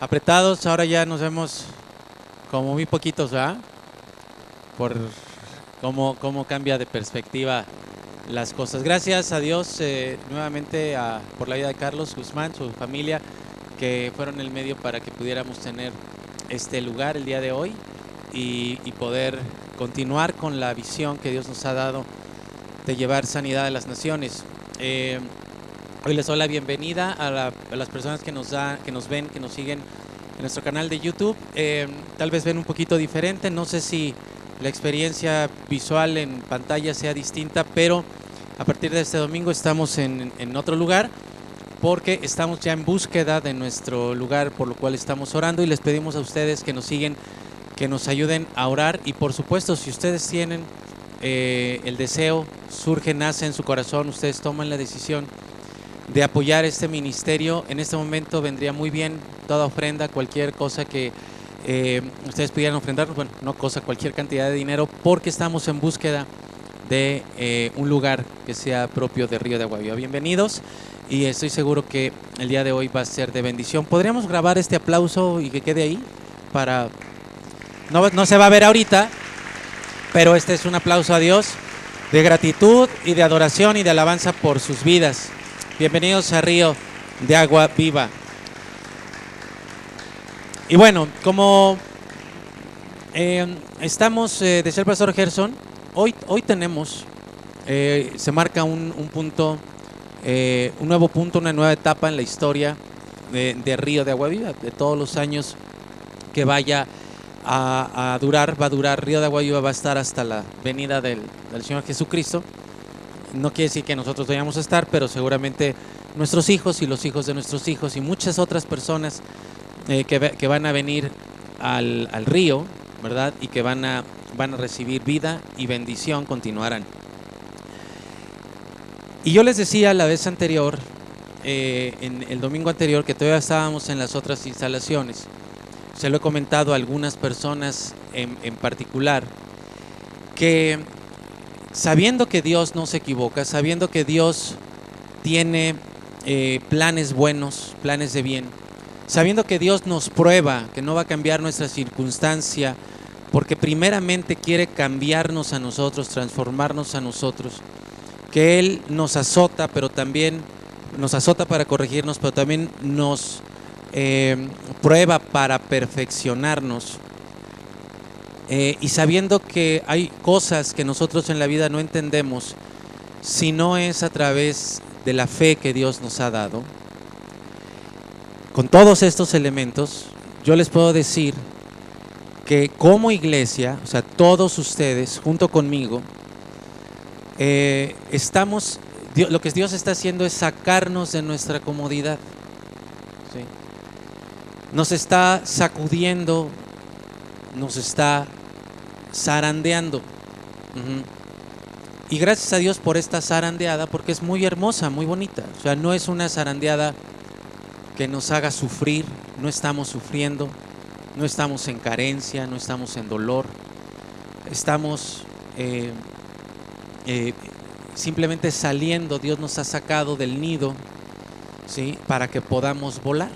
apretados. Ahora ya nos vemos como muy poquitos, ¿verdad? Por cómo cambia de perspectiva las cosas. Gracias a Dios nuevamente por la vida de Carlos Guzmán, su familia, que fueron el medio para que pudiéramos tener este lugar el día de hoy y poder continuar con la visión que Dios nos ha dado de llevar sanidad a las naciones. Hoy les doy la bienvenida a las personas que nos ven, que nos siguen en nuestro canal de YouTube. Tal vez ven un poquito diferente, no sé si la experiencia visual en pantalla sea distinta, pero a partir de este domingo estamos en otro lugar porque estamos ya en búsqueda de nuestro lugar, por lo cual estamos orando y les pedimos a ustedes que nos siguen, que nos ayuden a orar. Y por supuesto, si ustedes tienen el deseo, surge, nace en su corazón, ustedes toman la decisión de apoyar este ministerio. En este momento vendría muy bien toda ofrenda, cualquier cosa que ustedes pudieran ofrendarnos, bueno, no cosa, cualquier cantidad de dinero, porque estamos en búsqueda de un lugar que sea propio de Río de Agua Viva. Bienvenidos, y estoy seguro que el día de hoy va a ser de bendición. ¿Podríamos grabar este aplauso y que quede ahí? No se va a ver ahorita, pero este es un aplauso a Dios de gratitud y de adoración y de alabanza por sus vidas. Bienvenidos a Río de Agua Viva. Y bueno, como estamos, decía el pastor Gerson, hoy tenemos, se marca un punto, un nuevo punto, una nueva etapa en la historia de Río de Agua Viva, de todos los años que vaya va a durar. Río de Agua Viva va a estar hasta la venida del Señor Jesucristo. No quiere decir que nosotros vayamos a estar, pero seguramente nuestros hijos y los hijos de nuestros hijos y muchas otras personas que van a venir al río, ¿verdad? Y que van a recibir vida y bendición, continuarán. Y yo les decía la vez anterior, en el domingo anterior, que todavía estábamos en las otras instalaciones. Se lo he comentado a algunas personas en particular, que sabiendo que Dios no se equivoca, sabiendo que Dios tiene planes buenos, planes de bien, sabiendo que Dios nos prueba, que no va a cambiar nuestra circunstancia, porque primeramente quiere cambiarnos a nosotros, transformarnos a nosotros, que Él nos azota, pero también nos azota para corregirnos, pero también nos prueba para perfeccionarnos. Y sabiendo que hay cosas que nosotros en la vida no entendemos, si no es a través de la fe que Dios nos ha dado. Con todos estos elementos, yo les puedo decir que como iglesia, o sea, todos ustedes junto conmigo, lo que Dios está haciendo es sacarnos de nuestra comodidad, ¿sí? Nos está sacudiendo, nos está zarandeando. Y gracias a Dios por esta zarandeada, porque es muy hermosa, muy bonita. O sea, no es una zarandeada que nos haga sufrir, no estamos sufriendo, no estamos en carencia, no estamos en dolor, estamos simplemente saliendo. Dios nos ha sacado del nido, ¿sí? Para que podamos volar,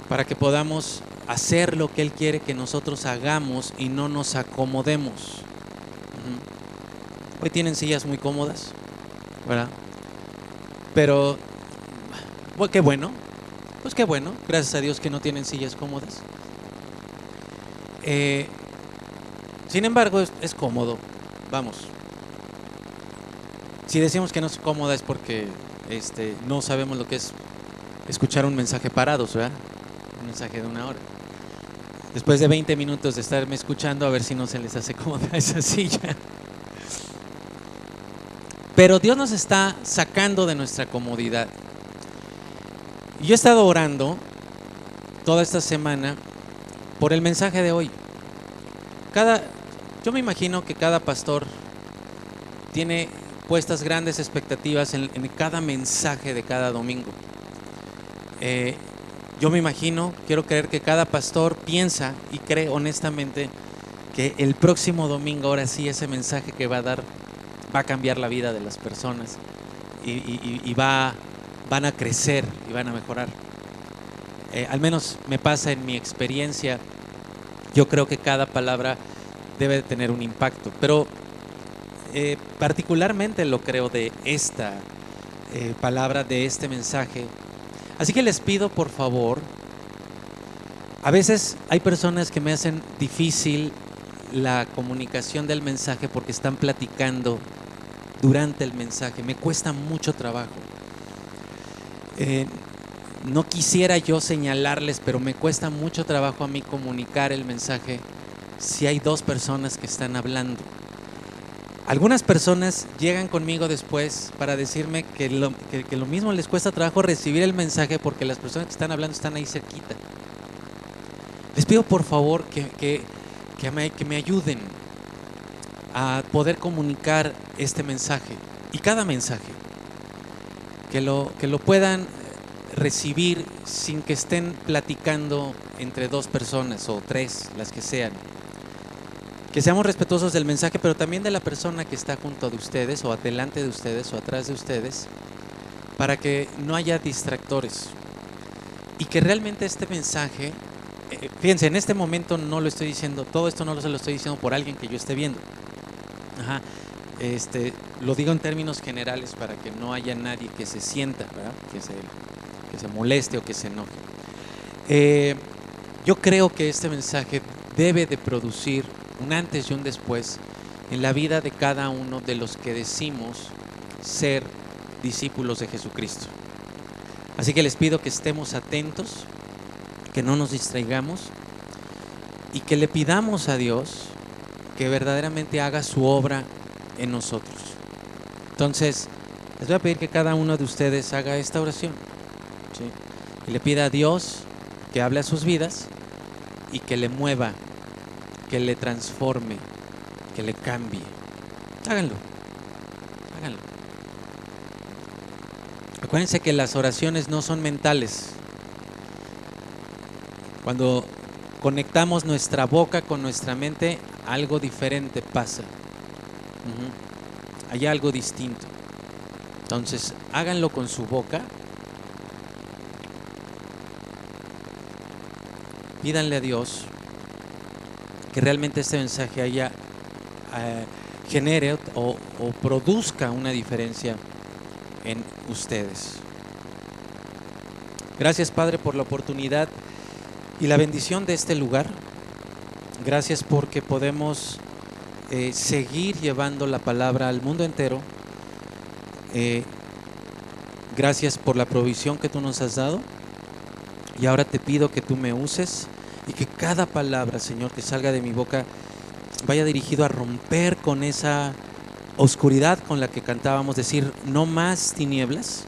para que podamos hacer lo que Él quiere que nosotros hagamos y no nos acomodemos. Hoy tienen sillas muy cómodas, ¿verdad? Pero, pues qué bueno, gracias a Dios que no tienen sillas cómodas. Sin embargo, es cómodo, vamos. Si decimos que no es cómoda es porque no sabemos lo que es escuchar un mensaje parados, ¿verdad? Un mensaje de 1 hora. Después de 20 minutos de estarme escuchando, a ver si no se les hace cómoda esa silla. Pero Dios nos está sacando de nuestra comodidad. Yo he estado orando toda esta semana por el mensaje de hoy. Yo me imagino que cada pastor tiene puestas grandes expectativas en cada mensaje de cada domingo. Yo me imagino, quiero creer que cada pastor piensa y cree honestamente que el próximo domingo, ahora sí, ese mensaje que va a dar va a cambiar la vida de las personas y van a crecer y van a mejorar. al menos me pasa en mi experiencia, yo creo que cada palabra debe de tener un impacto, pero particularmente lo creo de esta palabra, de este mensaje. Así que les pido por favor, a veces hay personas que me hacen difícil la comunicación del mensaje porque están platicando durante el mensaje, me cuesta mucho trabajo. No quisiera yo señalarles, pero me cuesta mucho trabajo a mí comunicar el mensaje si hay dos personas que están hablando. Algunas personas llegan conmigo después para decirme que lo mismo les cuesta trabajo recibir el mensaje porque las personas que están hablando están ahí cerquita. Les pido por favor que me ayuden a poder comunicar este mensaje y cada mensaje, que lo puedan recibir sin que estén platicando entre dos personas o tres, las que sean. Que seamos respetuosos del mensaje, pero también de la persona que está junto de ustedes o adelante de ustedes o atrás de ustedes, para que no haya distractores y que realmente este mensaje, fíjense, en este momento no lo estoy diciendo, todo esto no se lo estoy diciendo por alguien que yo esté viendo. Ajá. Lo digo en términos generales para que no haya nadie que se sienta, ¿verdad? que se moleste o que se enoje. Yo creo que este mensaje debe de producir un antes y un después en la vida de cada uno de los que decimos ser discípulos de Jesucristo. Así que les pido que estemos atentos, que no nos distraigamos y que le pidamos a Dios que verdaderamente haga su obra en nosotros. Entonces, les voy a pedir que cada uno de ustedes haga esta oración, ¿sí? Y le pida a Dios que hable a sus vidas y que le mueva, que le transforme, que le cambie. Háganlo. Acuérdense que las oraciones no son mentales. Cuando conectamos nuestra boca con nuestra mente, algo diferente pasa. Hay algo distinto. Entonces, háganlo con su boca. Pídanle a Dios que realmente este mensaje genere o produzca una diferencia en ustedes. Gracias, Padre, por la oportunidad y la bendición de este lugar. Gracias porque podemos seguir llevando la palabra al mundo entero. Gracias por la provisión que tú nos has dado. Y ahora te pido que tú me uses y que cada palabra, Señor, que salga de mi boca vaya dirigido a romper con esa oscuridad con la que cantábamos, decir no más tinieblas,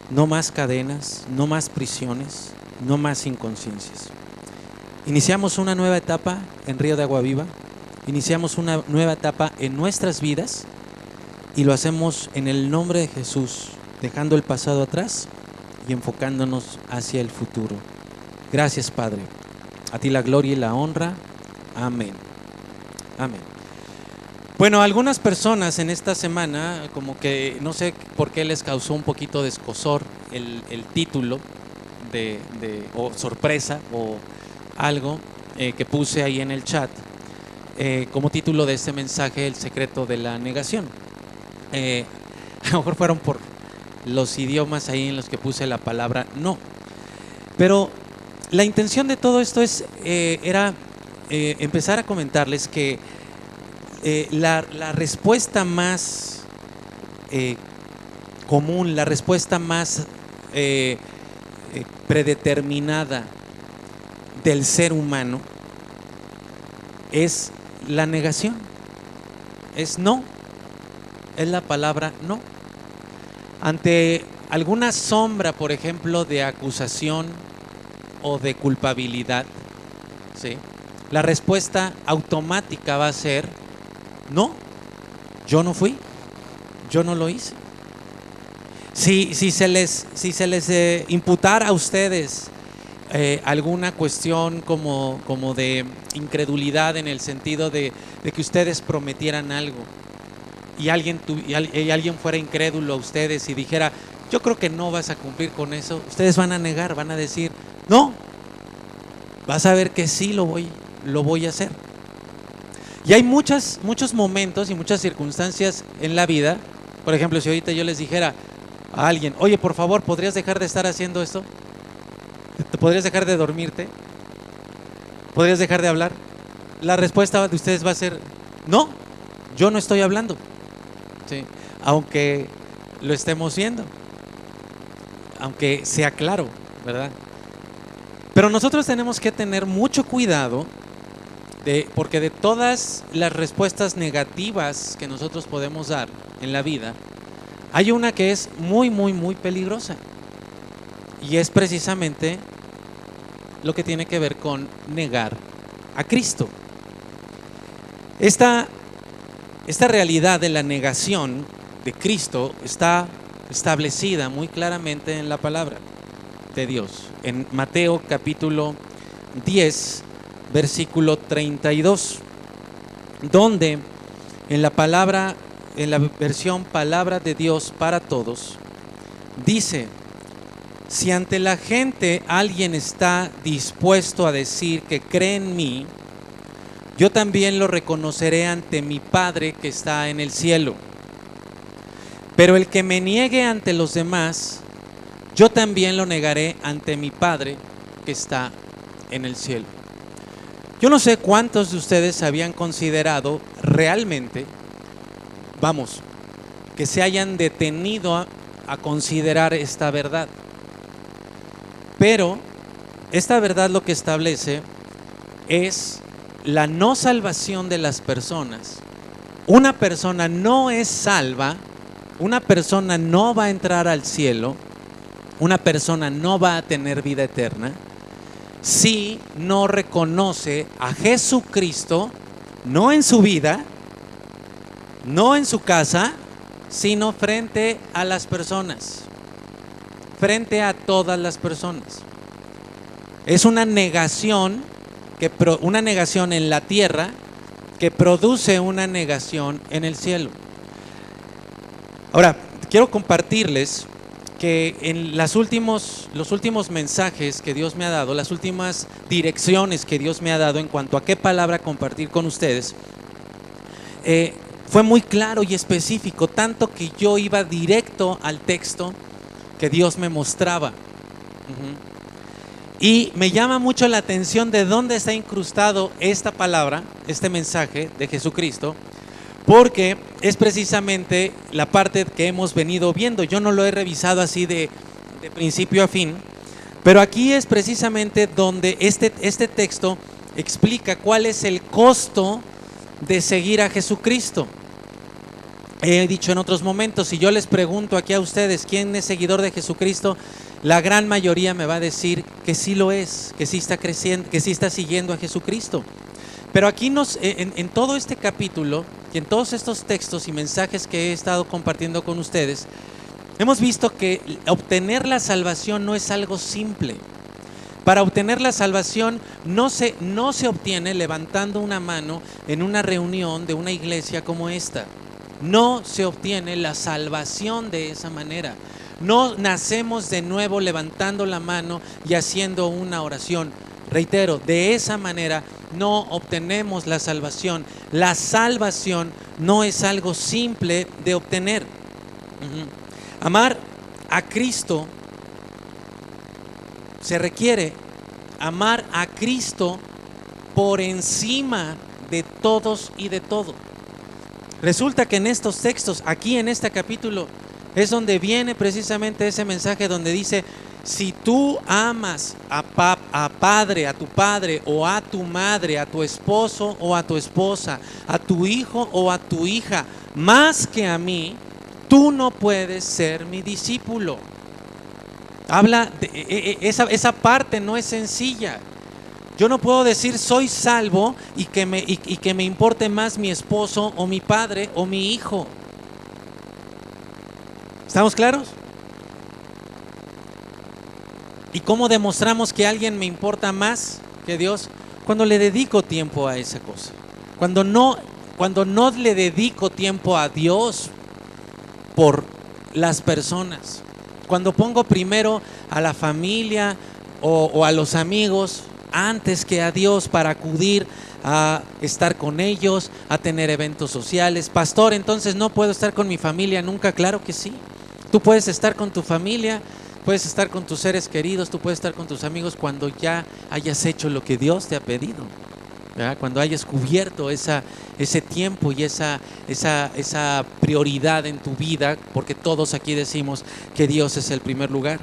no más cadenas, no más prisiones, no más inconsciencias. Iniciamos una nueva etapa en Río de Agua Viva, iniciamos una nueva etapa en nuestras vidas y lo hacemos en el nombre de Jesús, dejando el pasado atrás y enfocándonos hacia el futuro. Gracias, Padre. A ti la gloria y la honra. Amén. Amén. Bueno, algunas personas en esta semana, como que no sé por qué les causó un poquito de escozor el título o sorpresa o algo que puse ahí en el chat como título de este mensaje, el secreto de la negación. A lo mejor fueron por los idiomas ahí en los que puse la palabra no, pero la intención de todo esto era empezar a comentarles que la respuesta más común, la respuesta más predeterminada del ser humano es la negación, es no, es la palabra no. Ante alguna sombra, por ejemplo, de acusación o de culpabilidad, ¿sí?, la respuesta automática va a ser no, yo no fui, yo no lo hice. Si se les imputara a ustedes alguna cuestión como de incredulidad, en el sentido de que ustedes prometieran algo y alguien fuera incrédulo a ustedes y dijera yo creo que no vas a cumplir con eso, ustedes van a negar, van a decir No, vas a ver que sí lo voy a hacer. Y hay muchos momentos y muchas circunstancias en la vida. Por ejemplo, si ahorita yo les dijera a alguien, oye, por favor, ¿podrías dejar de estar haciendo esto? ¿Podrías dejar de dormirte? ¿Podrías dejar de hablar? La respuesta de ustedes va a ser, no, yo no estoy hablando. ¿Sí? Aunque lo estemos viendo, aunque sea claro, ¿verdad? Pero nosotros tenemos que tener mucho cuidado porque de todas las respuestas negativas que nosotros podemos dar en la vida, hay una que es muy, muy, muy peligrosa. Y es precisamente lo que tiene que ver con negar a Cristo. Esta realidad de la negación de Cristo está establecida muy claramente en la palabra de Dios. En Mateo capítulo 10, versículo 32, donde en la versión Palabra de Dios para Todos, dice: si ante la gente alguien está dispuesto a decir que cree en mí, yo también lo reconoceré ante mi Padre que está en el cielo. Pero el que me niegue ante los demás, yo también lo negaré ante mi Padre que está en el cielo. Yo no sé cuántos de ustedes habían considerado realmente, que se hayan detenido a considerar esta verdad. Pero esta verdad lo que establece es la no salvación de las personas. Una persona no es salva, una persona no va a entrar al cielo, una persona no va a tener vida eterna si no reconoce a Jesucristo, no en su vida, no en su casa, sino frente a las personas, frente a todas las personas. Es una negación en la tierra que produce una negación en el cielo. Ahora, quiero compartirles que en los últimos mensajes que Dios me ha dado, las últimas direcciones que Dios me ha dado en cuanto a qué palabra compartir con ustedes, fue muy claro y específico, tanto que yo iba directo al texto que Dios me mostraba. Y me llama mucho la atención de dónde está incrustado esta palabra, este mensaje de Jesucristo, porque es precisamente la parte que hemos venido viendo. Yo no lo he revisado así de principio a fin, pero aquí es precisamente donde este texto explica cuál es el costo de seguir a Jesucristo. He dicho en otros momentos, si yo les pregunto aquí a ustedes quién es seguidor de Jesucristo, la gran mayoría me va a decir que sí lo es, que sí está creciendo, que sí está siguiendo a Jesucristo. Pero aquí en todo este capítulo y en todos estos textos y mensajes que he estado compartiendo con ustedes, hemos visto que obtener la salvación no es algo simple. Para obtener la salvación no se obtiene levantando una mano en una reunión de una iglesia como esta. No se obtiene la salvación de esa manera. No nacemos de nuevo levantando la mano y haciendo una oración. Reitero, de esa manera no obtenemos la salvación. La salvación no es algo simple de obtener. Amar a Cristo se requiere amar a Cristo por encima de todos y de todo. Resulta que en estos textos, aquí en este capítulo, es donde viene precisamente ese mensaje donde dice: si tú amas a padre, a tu padre o a tu madre, a tu esposo o a tu esposa, a tu hijo o a tu hija, más que a mí, tú no puedes ser mi discípulo. Habla de esa parte, no es sencilla. Yo no puedo decir soy salvo y que me importe más mi esposo o mi padre o mi hijo. ¿Estamos claros? ¿Y cómo demostramos que alguien me importa más que Dios? Cuando le dedico tiempo a esa cosa. Cuando no le dedico tiempo a Dios por las personas. Cuando pongo primero a la familia, o a los amigos antes que a Dios para acudir a estar con ellos, a tener eventos sociales. Pastor, entonces no puedo estar con mi familia nunca. Claro que sí. Tú puedes estar con tu familia, puedes estar con tus seres queridos, tú puedes estar con tus amigos cuando ya hayas hecho lo que Dios te ha pedido, ¿verdad? Cuando hayas cubierto ese tiempo y esa prioridad en tu vida, porque todos aquí decimos que Dios es el primer lugar.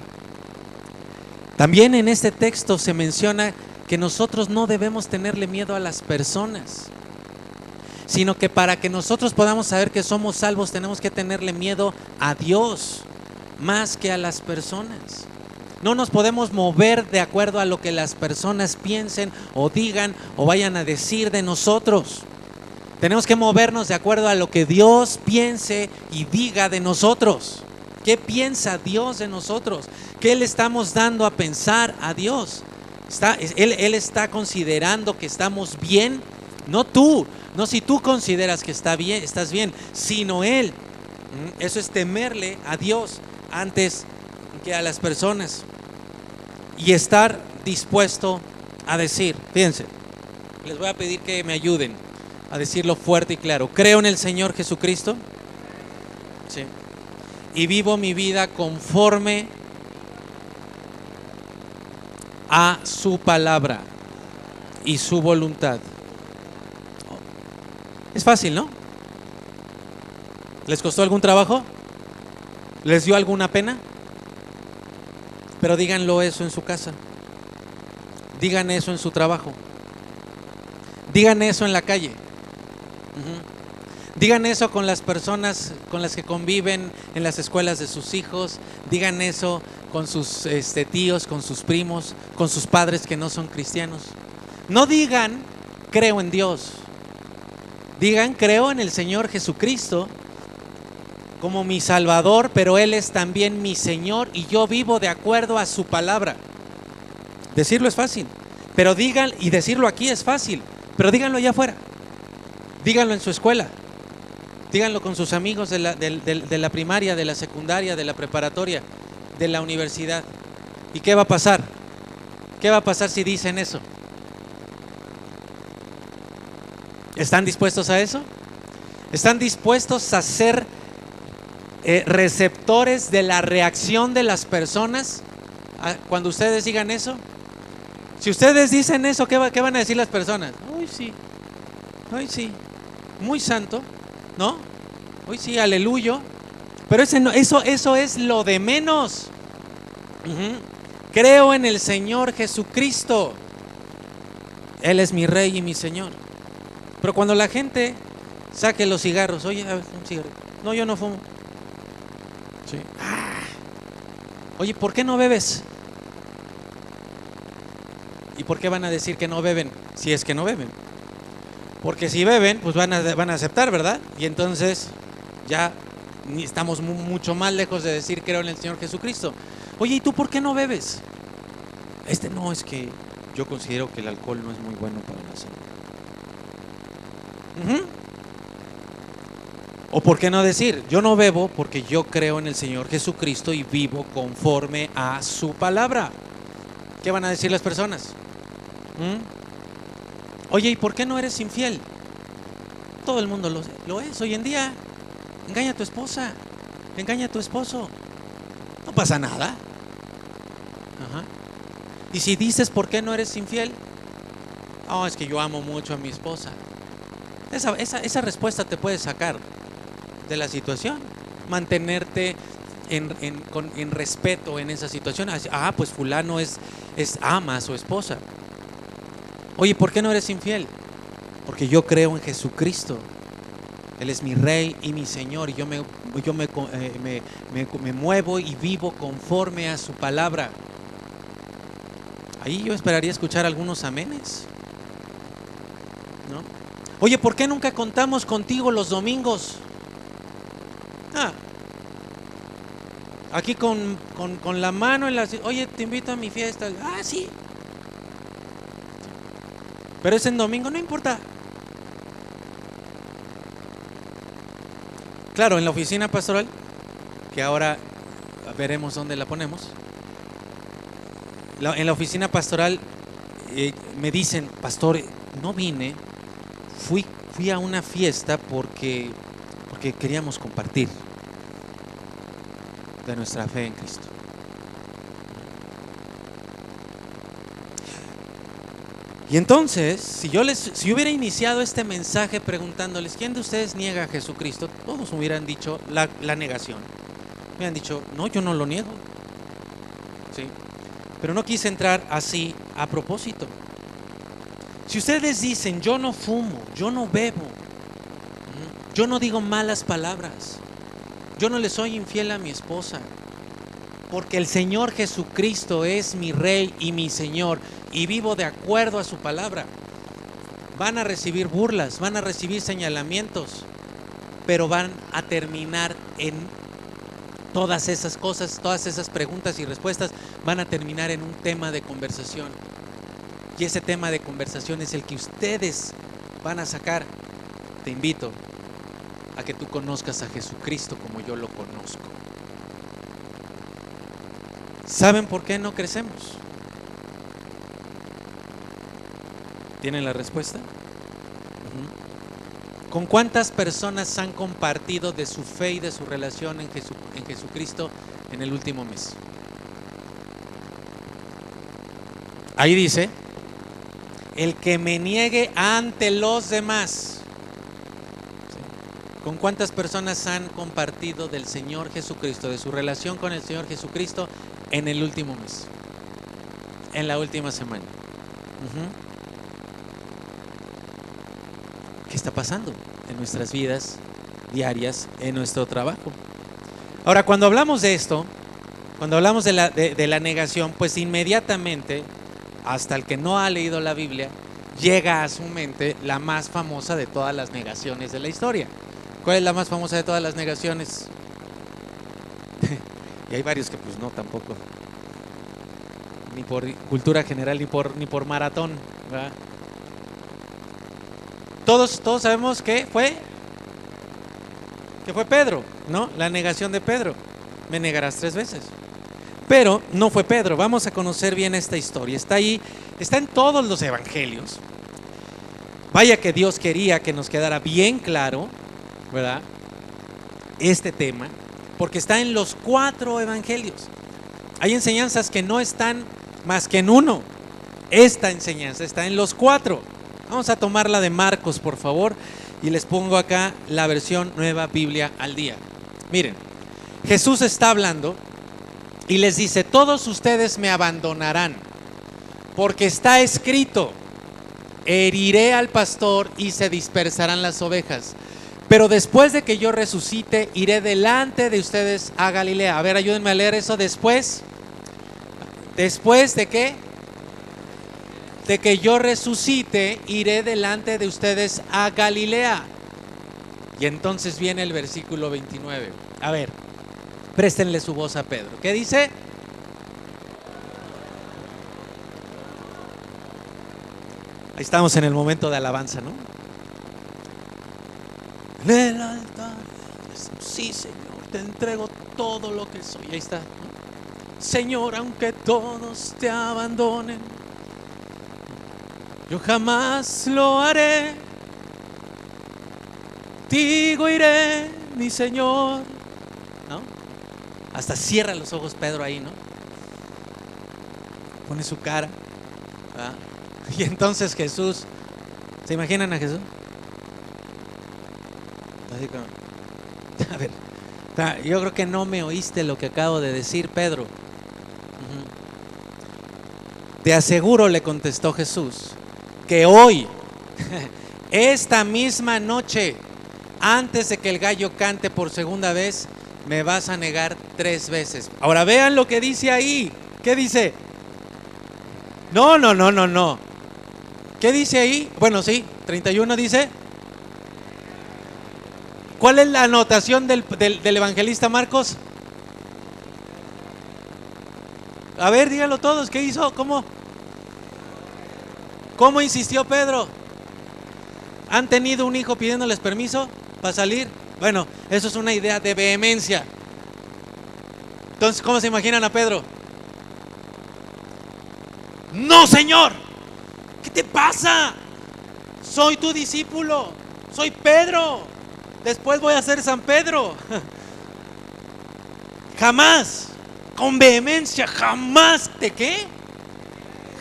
También en este texto se menciona que nosotros no debemos tenerle miedo a las personas, sino que para que nosotros podamos saber que somos salvos tenemos que tenerle miedo a Dios más que a las personas. No nos podemos mover de acuerdo a lo que las personas piensen o digan o vayan a decir de nosotros. Tenemos que movernos de acuerdo a lo que Dios piense y diga de nosotros. ¿Qué piensa Dios de nosotros? ¿Qué le estamos dando a pensar a Dios? Él está considerando que estamos bien, no tú, no si tú consideras que estás bien, sino Él. Eso es temerle a Dios antes que a las personas y estar dispuesto a decir, fíjense, les voy a pedir que me ayuden a decirlo fuerte y claro: creo en el Señor Jesucristo, sí, y vivo mi vida conforme a su palabra y su voluntad. Es fácil, ¿no? ¿Les costó algún trabajo? ¿Les dio alguna pena? Pero díganlo eso en su casa. Digan eso en su trabajo. Digan eso en la calle. Digan eso con las personas con las que conviven en las escuelas de sus hijos. Digan eso con sus tíos, con sus primos, con sus padres que no son cristianos. No digan creo en Dios. Digan creo en el Señor Jesucristo como mi Salvador, pero Él es también mi Señor y yo vivo de acuerdo a su palabra. Decirlo es fácil, pero digan, y decirlo aquí es fácil, pero díganlo allá afuera. Díganlo en su escuela. Díganlo con sus amigos de la primaria, de la secundaria, de la preparatoria, de la universidad. ¿Y qué va a pasar? ¿Qué va a pasar si dicen eso? ¿Están dispuestos a eso? ¿Están dispuestos a ser receptores de la reacción de las personas cuando ustedes digan eso? Si ustedes dicen eso, ¿qué van a decir las personas? Uy, sí, muy santo, ¿no? Uy, sí, aleluya. Pero eso es lo de menos. Creo en el Señor Jesucristo. Él es mi Rey y mi Señor. Pero cuando la gente saque los cigarros, oye, a ver, un cigarro. No, yo no fumo. Sí. Oye, ¿por qué no bebes? ¿Y por qué van a decir que no beben si es que no beben? Porque si beben, pues van a aceptar, ¿verdad? Y entonces ya estamos mucho más lejos de decir creo en el Señor Jesucristo. Oye, ¿y tú por qué no bebes? No, es que yo considero que el alcohol no es muy bueno para la salud. O por qué no decir, yo no bebo porque yo creo en el Señor Jesucristo y vivo conforme a su palabra. ¿Qué van a decir las personas? Oye, ¿y por qué no eres infiel? Todo el mundo lo es hoy en día. Engaña a tu esposa, engaña a tu esposo, no pasa nada. Y si dices ¿por qué no eres infiel? Oh, es que yo amo mucho a mi esposa. Esa respuesta te puede sacar de la situación, mantenerte en respeto en esa situación. Pues fulano ama a su esposa. Oye, ¿por qué no eres infiel? Porque yo creo en Jesucristo. Él es mi Rey y mi Señor, y yo me muevo y vivo conforme a su palabra. Ahí yo esperaría escuchar algunos amenes, ¿no? Oye, ¿por qué nunca contamos contigo los domingos? Aquí con la mano en la... Oye, te invito a mi fiesta. Sí. Pero es en domingo, no importa. Claro, en la oficina pastoral, que ahora veremos dónde la ponemos, en la oficina pastoral me dicen, pastor, no vine, fui a una fiesta porque queríamos compartir de nuestra fe en Cristo. Y entonces, si yo hubiera iniciado este mensaje preguntándoles, ¿quién de ustedes niega a Jesucristo? Todos hubieran dicho la negación. Me han dicho, no, yo no lo niego. ¿Sí? Pero no quise entrar así a propósito. Si ustedes dicen, yo no fumo, yo no bebo, yo no digo malas palabras, yo no le soy infiel a mi esposa, porque el Señor Jesucristo es mi Rey y mi Señor, y vivo de acuerdo a su palabra, van a recibir burlas, van a recibir señalamientos, pero van a terminar en todas esas cosas, todas esas preguntas y respuestas van a terminar en un tema de conversación. Y ese tema de conversación es el que ustedes van a sacar. Te invito a que tú conozcas a Jesucristo como yo lo conozco. ¿Saben por qué no crecemos? ¿Tienen la respuesta? ¿Con cuántas personas han compartido de su fe y de su relación en Jesucristo en el último mes? Ahí dice, el que me niegue ante los demás. ¿Con cuántas personas han compartido del Señor Jesucristo, de su relación con el Señor Jesucristo en el último mes? En la última semana. ¿Qué está pasando en nuestras vidas diarias, en nuestro trabajo? Ahora, cuando hablamos de esto, cuando hablamos de la negación, pues inmediatamente, hasta el que no ha leído la Biblia, llega a su mente la más famosa de todas las negaciones de la historia. ¿Cuál es la más famosa de todas las negaciones? Y hay varios que pues no, tampoco. Ni por cultura general, ni por maratón, ¿verdad? Todos sabemos que fue Pedro, ¿no? La negación de Pedro. Me negarás 3 veces. Pero no fue Pedro. Vamos a conocer bien esta historia. Está ahí, está en todos los evangelios. Vaya que Dios quería que nos quedara bien claro, ¿verdad? Este tema, porque está en los 4 evangelios. Hay enseñanzas que no están más que en uno. Esta enseñanza está en los 4. Vamos a tomar la de Marcos, por favor, y les pongo acá la versión Nueva Biblia al Día. Miren, Jesús está hablando y les dice, todos ustedes me abandonarán, porque está escrito, heriré al pastor y se dispersarán las ovejas. Pero después de que yo resucite, iré delante de ustedes a Galilea. A ver, ayúdenme a leer eso. Después de qué? De que yo resucite, iré delante de ustedes a Galilea. Y entonces viene el versículo 29. A ver, préstenle su voz a Pedro. ¿Qué dice? Ahí estamos en el momento de alabanza, ¿no? En el altar, sí, Señor, te entrego todo lo que soy. Ahí está, ¿no? Señor, aunque todos te abandonen, yo jamás lo haré. Contigo iré, mi Señor, ¿no? Hasta cierra los ojos Pedro ahí, ¿no? Pone su cara, ¿verdad? Y entonces Jesús, ¿se imaginan a Jesús? Así como, a ver, yo creo que no me oíste lo que acabo de decir, Pedro. Te aseguro, le contestó Jesús, que hoy, esta misma noche, antes de que el gallo cante por segunda vez, me vas a negar 3 veces. Ahora vean lo que dice ahí. ¿Qué dice? No. ¿Qué dice ahí? Bueno, sí, 31 dice. ¿Cuál es la anotación del evangelista Marcos? A ver, díganlo todos. ¿Qué hizo? ¿Cómo insistió Pedro? ¿Han tenido un hijo pidiéndoles permiso para salir? Bueno, eso es una idea de vehemencia. Entonces, ¿cómo se imaginan a Pedro? No, Señor, ¿qué te pasa? Soy tu discípulo, soy Pedro, después voy a ser San Pedro. Jamás, con vehemencia, jamás te ¿qué?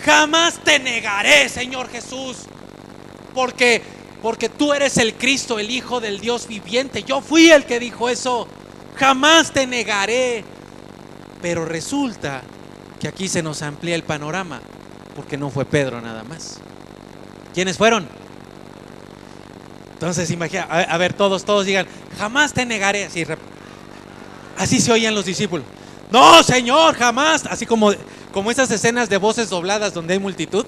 Jamás te negaré, Señor Jesús, porque tú eres el Cristo, el Hijo del Dios viviente. Yo fui el que dijo eso. Jamás te negaré. Pero resulta que aquí se nos amplía el panorama, porque no fue Pedro nada más. ¿Quiénes fueron? Entonces imagina, a ver, todos digan, jamás te negaré. Así se oían los discípulos. No, Señor, jamás. Así como esas escenas de voces dobladas donde hay multitud.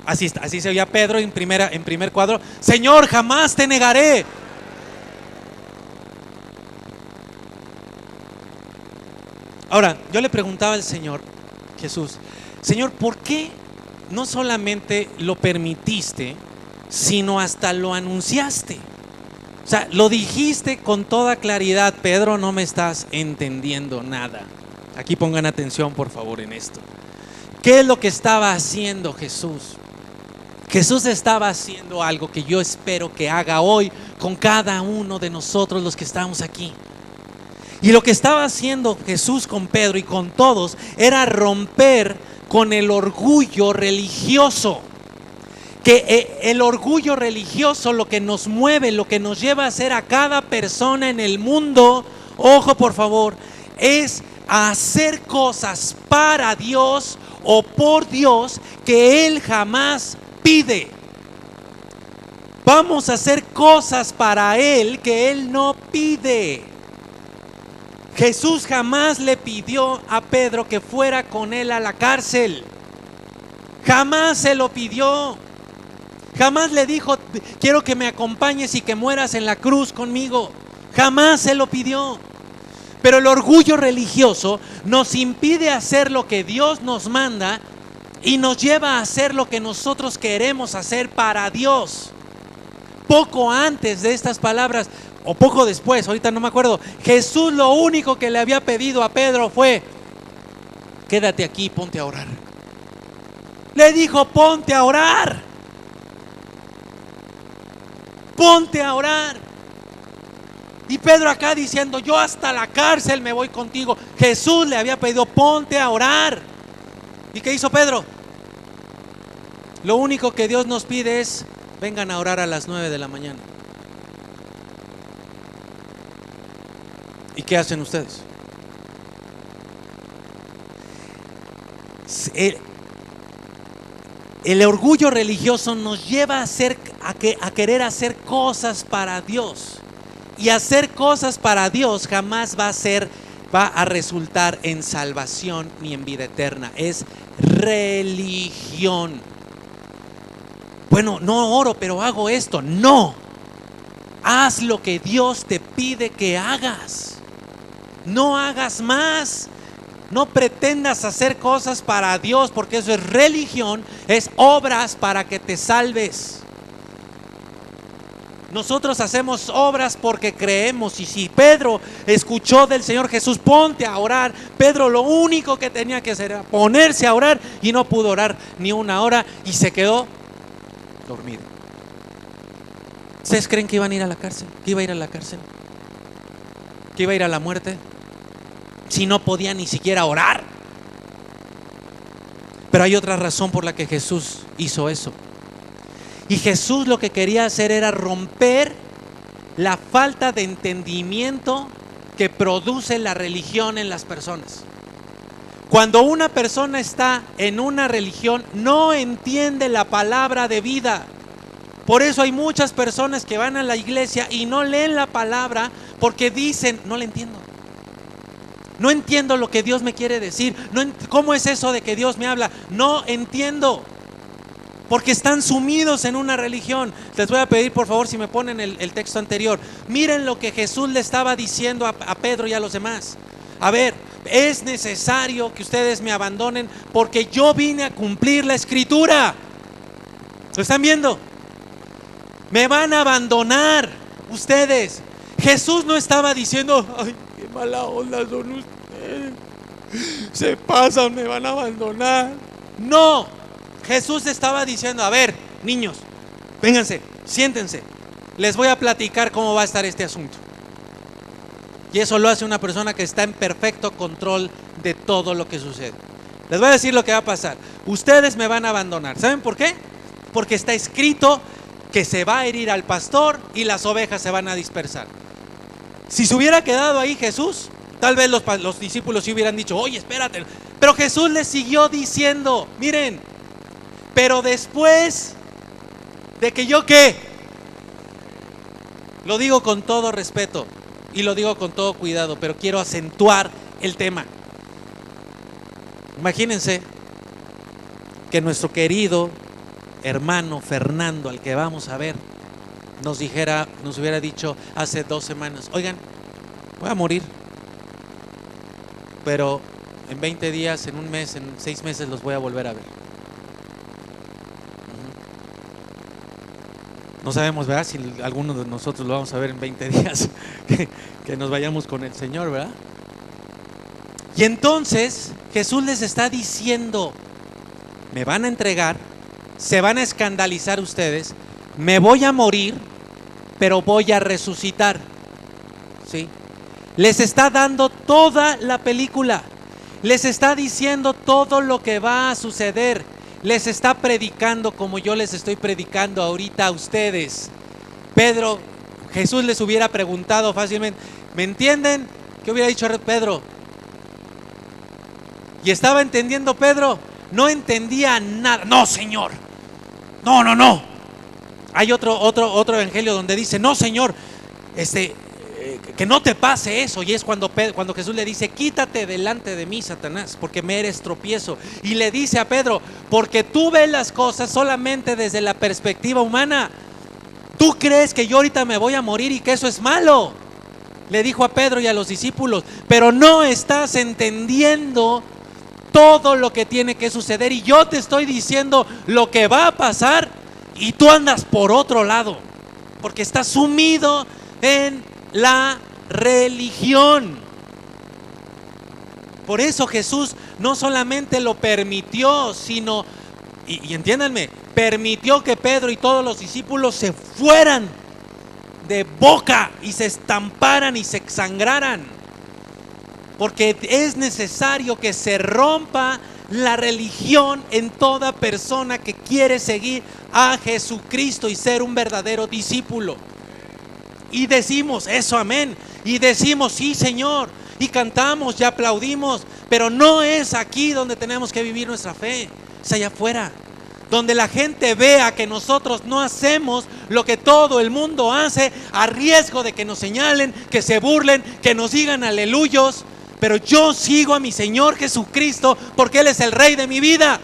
Así se oía Pedro en primer cuadro. Señor, jamás te negaré. Ahora, yo le preguntaba al Señor Jesús, Señor, ¿por qué no solamente lo permitiste, sino hasta lo anunciaste? O sea, lo dijiste con toda claridad. Pedro, no me estás entendiendo nada. Aquí pongan atención, por favor, en esto. ¿Qué es lo que estaba haciendo Jesús? Jesús estaba haciendo algo que yo espero que haga hoy con cada uno de nosotros los que estamos aquí. Y lo que estaba haciendo Jesús con Pedro y con todos era romper con el orgullo religioso. Que el orgullo religioso, lo que nos mueve, lo que nos lleva a hacer a cada persona en el mundo, ojo por favor, es a hacer cosas para Dios o por Dios que Él jamás pide. Vamos a hacer cosas para Él que Él no pide. Jesús jamás le pidió a Pedro que fuera con Él a la cárcel. Jamás se lo pidió. Jamás le dijo, quiero que me acompañes y que mueras en la cruz conmigo. Jamás se lo pidió. Pero el orgullo religioso nos impide hacer lo que Dios nos manda y nos lleva a hacer lo que nosotros queremos hacer para Dios. Poco antes de estas palabras, o poco después, ahorita no me acuerdo, Jesús lo único que le había pedido a Pedro fue: quédate aquí y ponte a orar. Le dijo: ponte a orar. Ponte a orar. Y Pedro acá diciendo: yo hasta la cárcel me voy contigo. Jesús le había pedido: ponte a orar. ¿Y qué hizo Pedro? Lo único que Dios nos pide es: vengan a orar a las 9 de la mañana. ¿Y qué hacen ustedes? El orgullo religioso nos lleva a querer hacer cosas para Dios. Y hacer cosas para Dios jamás va a resultar en salvación ni en vida eterna. Es religión. Bueno, no oro, pero hago esto. No. Haz lo que Dios te pide que hagas. No hagas más. No pretendas hacer cosas para Dios, porque eso es religión, es obras para que te salves. Nosotros hacemos obras porque creemos. Y si Pedro escuchó del Señor Jesús: ponte a orar, Pedro lo único que tenía que hacer era ponerse a orar, y no pudo orar ni una hora y se quedó dormido. ¿Ustedes creen que iban a ir a la cárcel? ¿Que iba a ir a la cárcel? ¿Que iba a ir a la muerte? Si no podía ni siquiera orar. Pero hay otra razón por la que Jesús hizo eso. Y Jesús lo que quería hacer era romper la falta de entendimiento que produce la religión en las personas. Cuando una persona está en una religión, no entiende la palabra de vida. Por eso hay muchas personas que van a la iglesia y no leen la palabra, porque dicen: no la entiendo. No entiendo lo que Dios me quiere decir. ¿Cómo es eso de que Dios me habla? No entiendo. Porque están sumidos en una religión. Les voy a pedir por favor, si me ponen el texto anterior. Miren lo que Jesús le estaba diciendo a Pedro y a los demás. A ver, es necesario que ustedes me abandonen, porque yo vine a cumplir la escritura. ¿Lo están viendo? Me van a abandonar ustedes. Jesús no estaba diciendo: ay, qué mala onda son ustedes, se pasan, me van a abandonar. No, Jesús estaba diciendo: a ver, niños, vénganse, siéntense, les voy a platicar cómo va a estar este asunto. Y eso lo hace una persona que está en perfecto control de todo lo que sucede. Les voy a decir lo que va a pasar. Ustedes me van a abandonar. ¿Saben por qué? Porque está escrito que se va a herir al pastor y las ovejas se van a dispersar. Si se hubiera quedado ahí Jesús, tal vez los discípulos sí hubieran dicho: oye, espérate. Pero Jesús les siguió diciendo: miren, pero después de que yo, ¿qué? Lo digo con todo respeto y lo digo con todo cuidado, pero quiero acentuar el tema. Imagínense que nuestro querido hermano Fernando, al que vamos a ver, nos hubiera dicho hace 2 semanas: oigan, voy a morir, pero en 20 días, en un mes, en 6 meses los voy a volver a ver. No sabemos, ¿verdad?, si alguno de nosotros lo vamos a ver en 20 días, que nos vayamos con el Señor, ¿verdad? Y entonces Jesús les está diciendo: me van a entregar, se van a escandalizar ustedes, me voy a morir, pero voy a resucitar. ¿Sí? Les está dando toda la película, les está diciendo todo lo que va a suceder, les está predicando como yo les estoy predicando ahorita a ustedes. Jesús les hubiera preguntado fácilmente: ¿me entienden? ¿Qué hubiera dicho Pedro? Y estaba entendiendo Pedro, no entendía nada. No, Señor, no. Hay otro evangelio donde dice: no, Señor, que no te pase eso. Y es cuando Jesús le dice: quítate delante de mí, Satanás, porque me eres tropiezo. Y le dice a Pedro: porque tú ves las cosas solamente desde la perspectiva humana. Tú crees que yo ahorita me voy a morir y que eso es malo. Le dijo a Pedro y a los discípulos, pero no estás entendiendo todo lo que tiene que suceder, y yo te estoy diciendo lo que va a pasar y tú andas por otro lado, porque estás sumido en la religión. Por eso Jesús no solamente lo permitió, sino, y entiéndanme, permitió que Pedro y todos los discípulos se fueran de boca y se estamparan y se sangraran. Porque es necesario que se rompa la religión en toda persona que quiere seguir a Jesucristo y ser un verdadero discípulo. Y decimos eso, amén. Y decimos: sí, Señor. Y cantamos y aplaudimos. Pero no es aquí donde tenemos que vivir nuestra fe. Es allá afuera, donde la gente vea que nosotros no hacemos lo que todo el mundo hace, a riesgo de que nos señalen, que se burlen, que nos digan aleluyos. Pero yo sigo a mi Señor Jesucristo porque Él es el Rey de mi vida.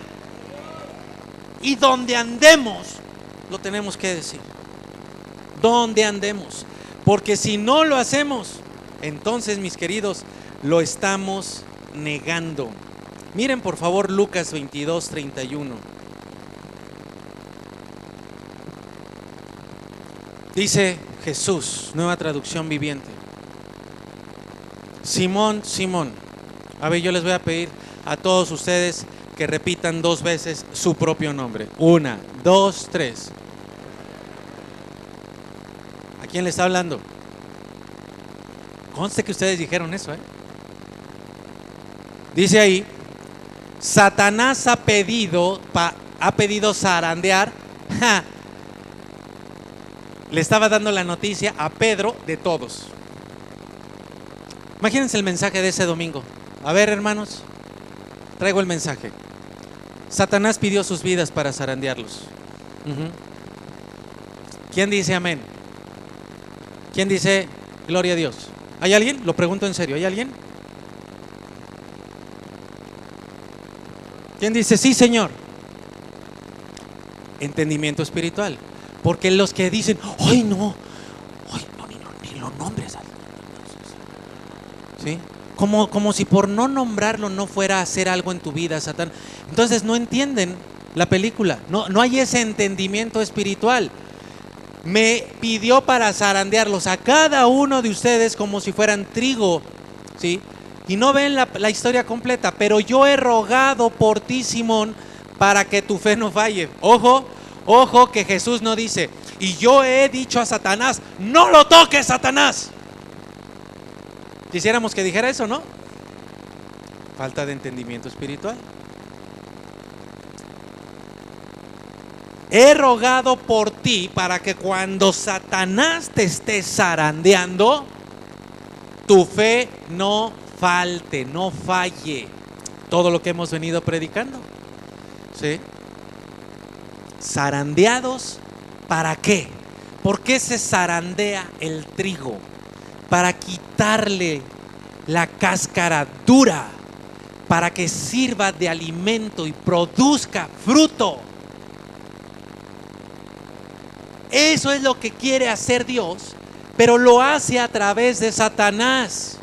Y donde andemos, lo tenemos que decir. Donde andemos. Porque si no lo hacemos, entonces, mis queridos, lo estamos negando. Miren por favor Lucas 22:31. Dice Jesús, Nueva Traducción Viviente: Simón, Simón. A ver, yo les voy a pedir a todos ustedes que repitan 2 veces su propio nombre. 1, 2, 3. ¿A quién le está hablando? Conste que ustedes dijeron eso, ¿eh? Dice ahí: Satanás ha pedido zarandear. Le estaba dando la noticia a Pedro de todos. Imagínense el mensaje de ese domingo. A ver, hermanos, traigo el mensaje. Satanás pidió sus vidas para zarandearlos. ¿Quién dice amén? ¿Quién dice gloria a Dios? ¿Hay alguien? Lo pregunto en serio, ¿hay alguien? ¿Quién dice sí, Señor? Entendimiento espiritual. Porque los que dicen: ¡ay, no! ¡Ay, no, ni lo nombres! ¿Sí? Como si por no nombrarlo no fuera a hacer algo en tu vida, Satán. Entonces no entienden la película. No hay ese entendimiento espiritual. Me pidió para zarandearlos a cada uno de ustedes como si fueran trigo, ¿sí? Y no ven la historia completa. Pero yo he rogado por ti, Simón, para que tu fe no falle. Ojo, ojo que Jesús no dice, y yo he dicho a Satanás, no lo toques, Satanás. Quisiéramos que dijera eso, ¿no? Falta de entendimiento espiritual. He rogado por ti para que cuando Satanás te esté zarandeando, tu fe no falte, no falle. Todo lo que hemos venido predicando, ¿sí? Zarandeados, ¿para qué? ¿Por qué se zarandea el trigo? Para quitarle la cáscara dura, para que sirva de alimento y produzca fruto. Eso es lo que quiere hacer Dios, pero lo hace a través de Satanás.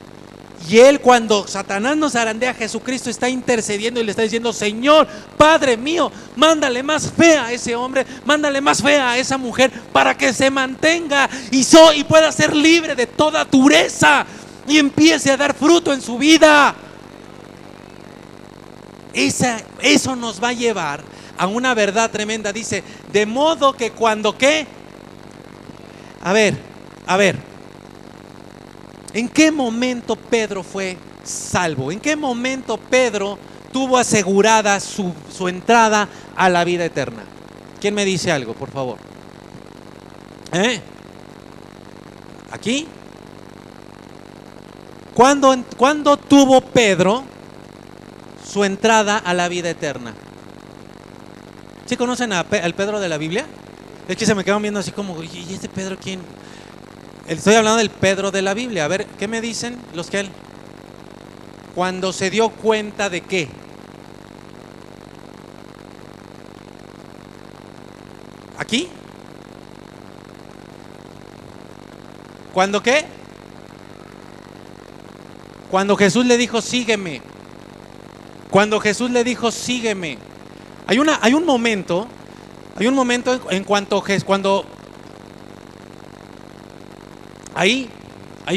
Y él, cuando Satanás nos zarandea, Jesucristo está intercediendo y le está diciendo, Señor, Padre mío, mándale más fe a ese hombre, mándale más fe a esa mujer, para que se mantenga y pueda ser libre de toda dureza y empiece a dar fruto en su vida. Eso nos va a llevar a una verdad tremenda. Dice, de modo que cuando ¿qué? A ver, ¿en qué momento Pedro fue salvo? ¿En qué momento Pedro tuvo asegurada su entrada a la vida eterna? ¿Quién me dice algo, por favor? ¿Aquí? ¿Cuándo tuvo Pedro su entrada a la vida eterna? ¿Sí conocen al Pedro de la Biblia? Es que se me quedan viendo así como, ¿y este Pedro quién? Estoy hablando del Pedro de la Biblia. A ver, ¿qué me dicen los que él? Cuando se dio cuenta de qué. ¿Aquí? ¿Cuándo qué? Cuando Jesús le dijo, sígueme. Cuando Jesús le dijo, sígueme. Hay un momento en cuando ahí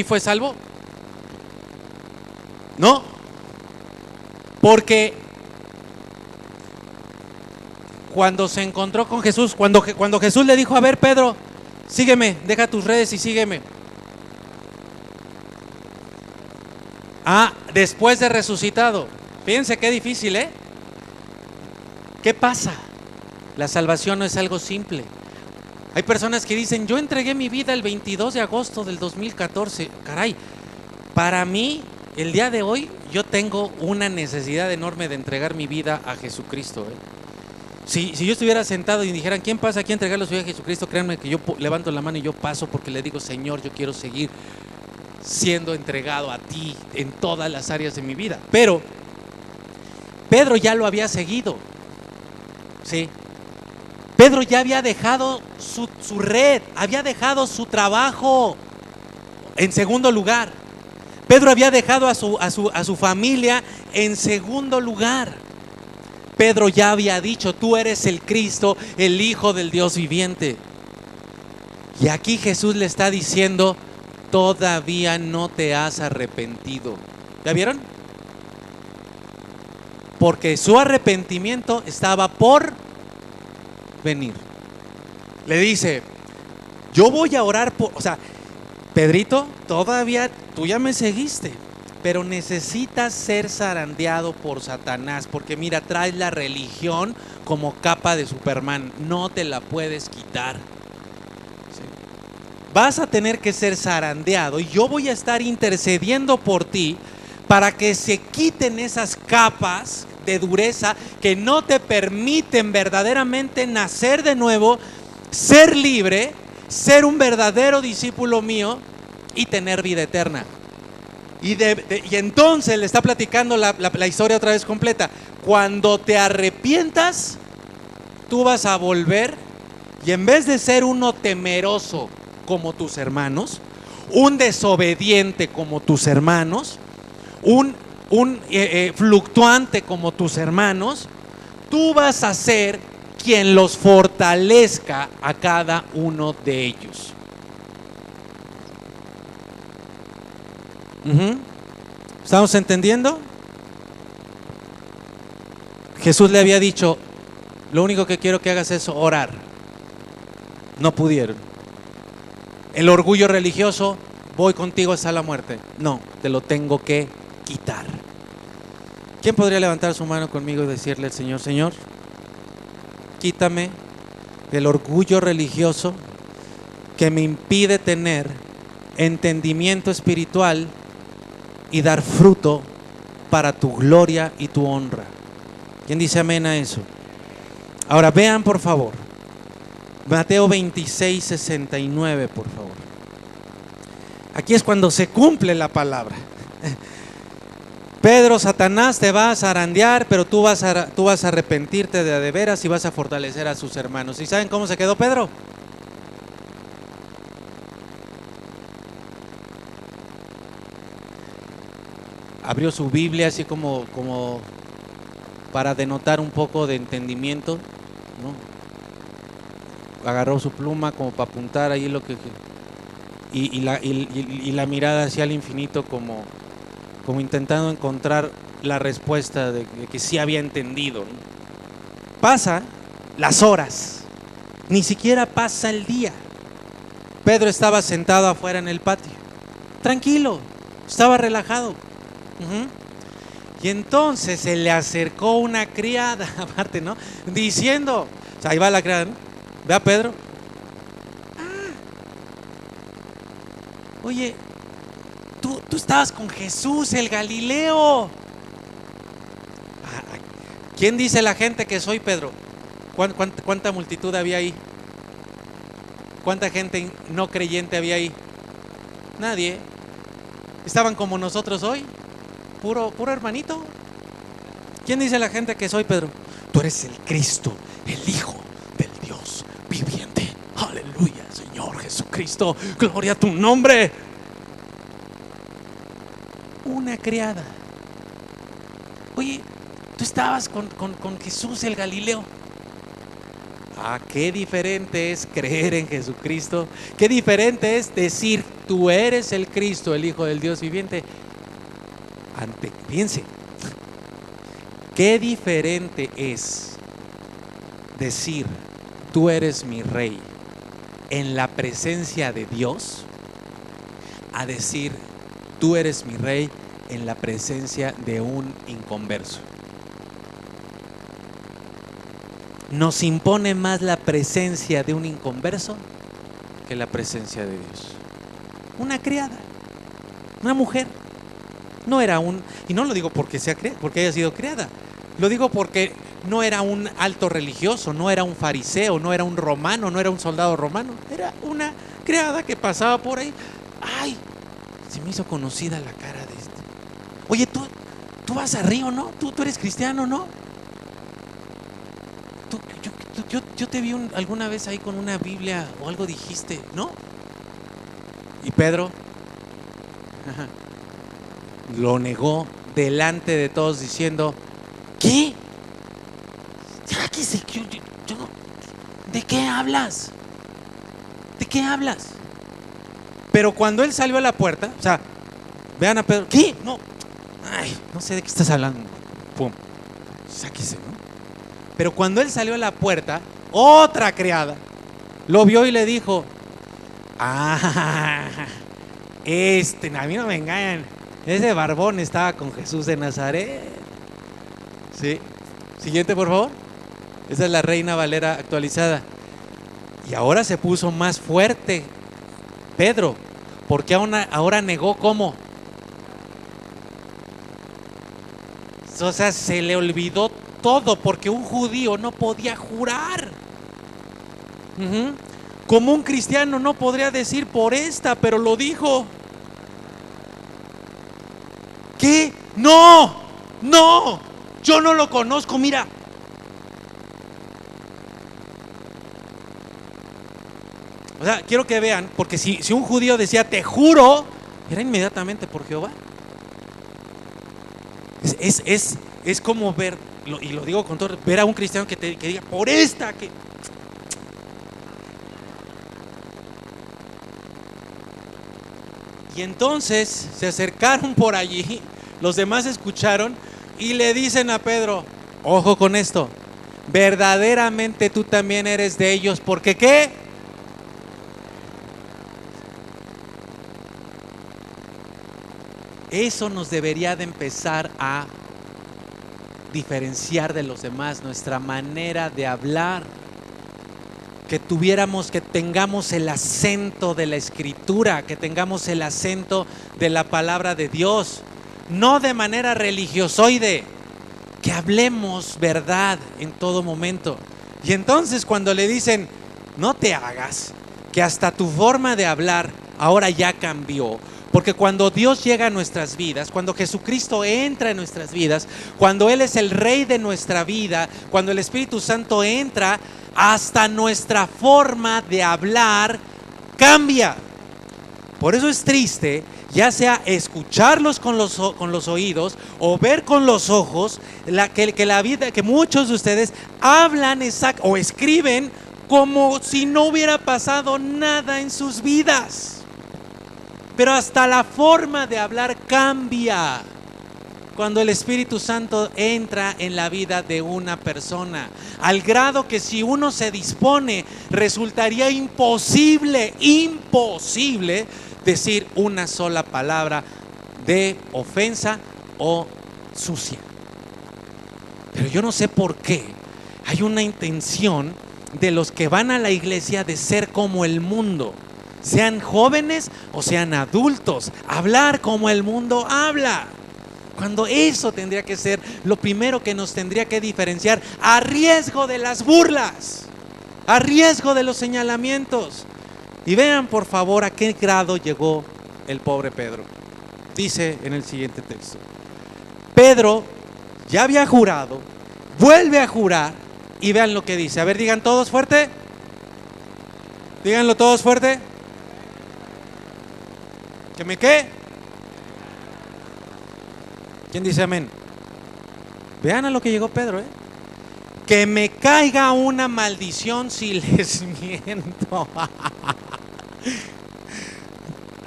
fue salvo. No, porque cuando se encontró con Jesús, cuando Jesús le dijo, a ver, Pedro, sígueme, deja tus redes y sígueme. Después de resucitado. Fíjense qué difícil, ¿eh? ¿Qué pasa? La salvación no es algo simple. Hay personas que dicen, yo entregué mi vida el 22 de agosto del 2014. Caray, para mí, el día de hoy, yo tengo una necesidad enorme de entregar mi vida a Jesucristo, ¿eh? Si yo estuviera sentado y dijeran, ¿quién pasa aquí a entregarle su vida a Jesucristo? Créanme que yo levanto la mano y yo paso, porque le digo, Señor, yo quiero seguir siendo entregado a ti en todas las áreas de mi vida. Pero Pedro ya lo había seguido, ¿sí? Pedro ya había dejado su red, había dejado su trabajo. En segundo lugar, Pedro había dejado a su familia en segundo lugar. Pedro ya había dicho, tú eres el Cristo, el Hijo del Dios viviente. Y aquí Jesús le está diciendo, todavía no te has arrepentido. ¿Ya vieron? Porque su arrepentimiento estaba por venir. Le dice, yo voy a orar por, o sea, Pedrito, todavía tú ya me seguiste, pero necesitas ser zarandeado por Satanás, porque mira, traes la religión como capa de Superman, no te la puedes quitar. ¿Sí? Vas a tener que ser zarandeado y yo voy a estar intercediendo por ti para que se quiten esas capas de dureza que no te permiten verdaderamente nacer de nuevo, ser libre, ser un verdadero discípulo mío y tener vida eterna. Y entonces le está platicando la historia otra vez completa. Cuando te arrepientas, tú vas a volver y en vez de ser uno temeroso como tus hermanos, un desobediente como tus hermanos, un fluctuante como tus hermanos, tú vas a ser quien los fortalezca a cada uno de ellos. ¿Estamos entendiendo? Jesús le había dicho, lo único que quiero que hagas es orar. No pudieron. El orgullo religioso, voy contigo hasta la muerte. No, te lo tengo que quitar. ¿Quién podría levantar su mano conmigo y decirle al Señor: Señor, quítame el orgullo religioso que me impide tener entendimiento espiritual y dar fruto para tu gloria y tu honra? ¿Quién dice amén a eso? Ahora vean por favor Mateo 26, 69, por favor. Aquí es cuando se cumple la palabra. Pedro, Satanás te va a zarandear, pero tú vas a arrepentirte de veras y vas a fortalecer a sus hermanos. ¿Y saben cómo se quedó Pedro? Abrió su Biblia así como para denotar un poco de entendimiento, ¿no? Agarró su pluma como para apuntar ahí lo que y la mirada hacia el infinito como intentando encontrar la respuesta de que sí había entendido, ¿no? Pasan las horas, ni siquiera pasa el día. Pedro estaba sentado afuera en el patio, tranquilo, estaba relajado. Y entonces se le acercó una criada, aparte, ¿no? Diciendo, o sea, ahí va la criada, ¿no? Ve a Pedro. Oye, tú estabas con Jesús, el Galileo. ¿Quién dice la gente que soy Pedro? ¿Cuánta multitud había ahí? ¿Cuánta gente no creyente había ahí? Nadie. Estaban como nosotros hoy, puro hermanito. ¿Quién dice la gente que soy Pedro? Tú eres el Cristo, el Hijo del Dios viviente. Aleluya, Señor Jesucristo, gloria a tu nombre. Una criada. Oye, tú estabas con Jesús el Galileo. Qué diferente es creer en Jesucristo. Qué diferente es decir: tú eres el Cristo, el Hijo del Dios viviente. Piense, qué diferente es decir: tú eres mi rey en la presencia de Dios, a decir: tú eres mi rey en la presencia de un inconverso. Nos impone más la presencia de un inconverso que la presencia de Dios. Una criada, una mujer, no era y no lo digo porque haya sido criada, lo digo porque no era un alto religioso, no era un fariseo, no era un romano, no era un soldado romano, era una criada que pasaba por ahí. Ay, se me hizo conocida la cara de este. Oye, tú vas a Río, ¿no? Tú eres cristiano, ¿no? Yo te vi alguna vez ahí con una Biblia o algo dijiste, ¿no? Y Pedro lo negó delante de todos diciendo: ¿qué? ¿De qué hablas? ¿De qué hablas? Pero cuando él salió a la puerta, o sea, vean a Pedro: ¿qué? No, no sé de qué estás hablando. Pum, sáquese, ¿no? Pero cuando él salió a la puerta, otra criada lo vio y le dijo: a mí no me engañan, ese barbón estaba con Jesús de Nazaret. Sí. Siguiente, por favor. Esa es la Reina Valera actualizada. Y ahora se puso más fuerte Pedro, porque ahora negó. ¿Cómo? O sea, se le olvidó todo, porque un judío no podía jurar. Como un cristiano no podría decir por esta, pero lo dijo. ¿Qué? No, yo no lo conozco, mira. O sea, quiero que vean, porque si un judío decía te juro, era inmediatamente por Jehová. Es como ver, y lo digo con todo, ver a un cristiano que diga por esta que... Y entonces se acercaron por allí, los demás escucharon y le dicen a Pedro: ojo con esto, verdaderamente tú también eres de ellos, porque ¿qué? Eso nos debería de empezar a diferenciar de los demás, nuestra manera de hablar, que tengamos el acento de la Escritura, que tengamos el acento de la palabra de Dios, no de manera religiosoide, que hablemos verdad en todo momento. Y entonces cuando le dicen, no te hagas, que hasta tu forma de hablar ahora ya cambió. Porque cuando Dios llega a nuestras vidas, cuando Jesucristo entra en nuestras vidas, cuando Él es el Rey de nuestra vida, cuando el Espíritu Santo entra, hasta nuestra forma de hablar cambia. Por eso es triste, ya sea escucharlos con los oídos o ver con los ojos, que muchos de ustedes hablan o escriben como si no hubiera pasado nada en sus vidas. Pero hasta la forma de hablar cambia cuando el Espíritu Santo entra en la vida de una persona, al grado que si uno se dispone, resultaría imposible decir una sola palabra de ofensa o sucia. Pero yo no sé por qué hay una intención de los que van a la iglesia de ser como el mundo. Sean jóvenes o sean adultos, hablar como el mundo habla, cuando eso tendría que ser lo primero que nos tendría que diferenciar, a riesgo de las burlas, a riesgo de los señalamientos. Y vean por favor a qué grado llegó el pobre Pedro. Dice en el siguiente texto: Pedro ya había jurado, vuelve a jurar, y vean lo que dice. A ver, digan todos fuerte. Díganlo todos fuerte. ¿Que me qué? ¿Quién dice amén? Vean a lo que llegó Pedro, que me caiga una maldición si les miento.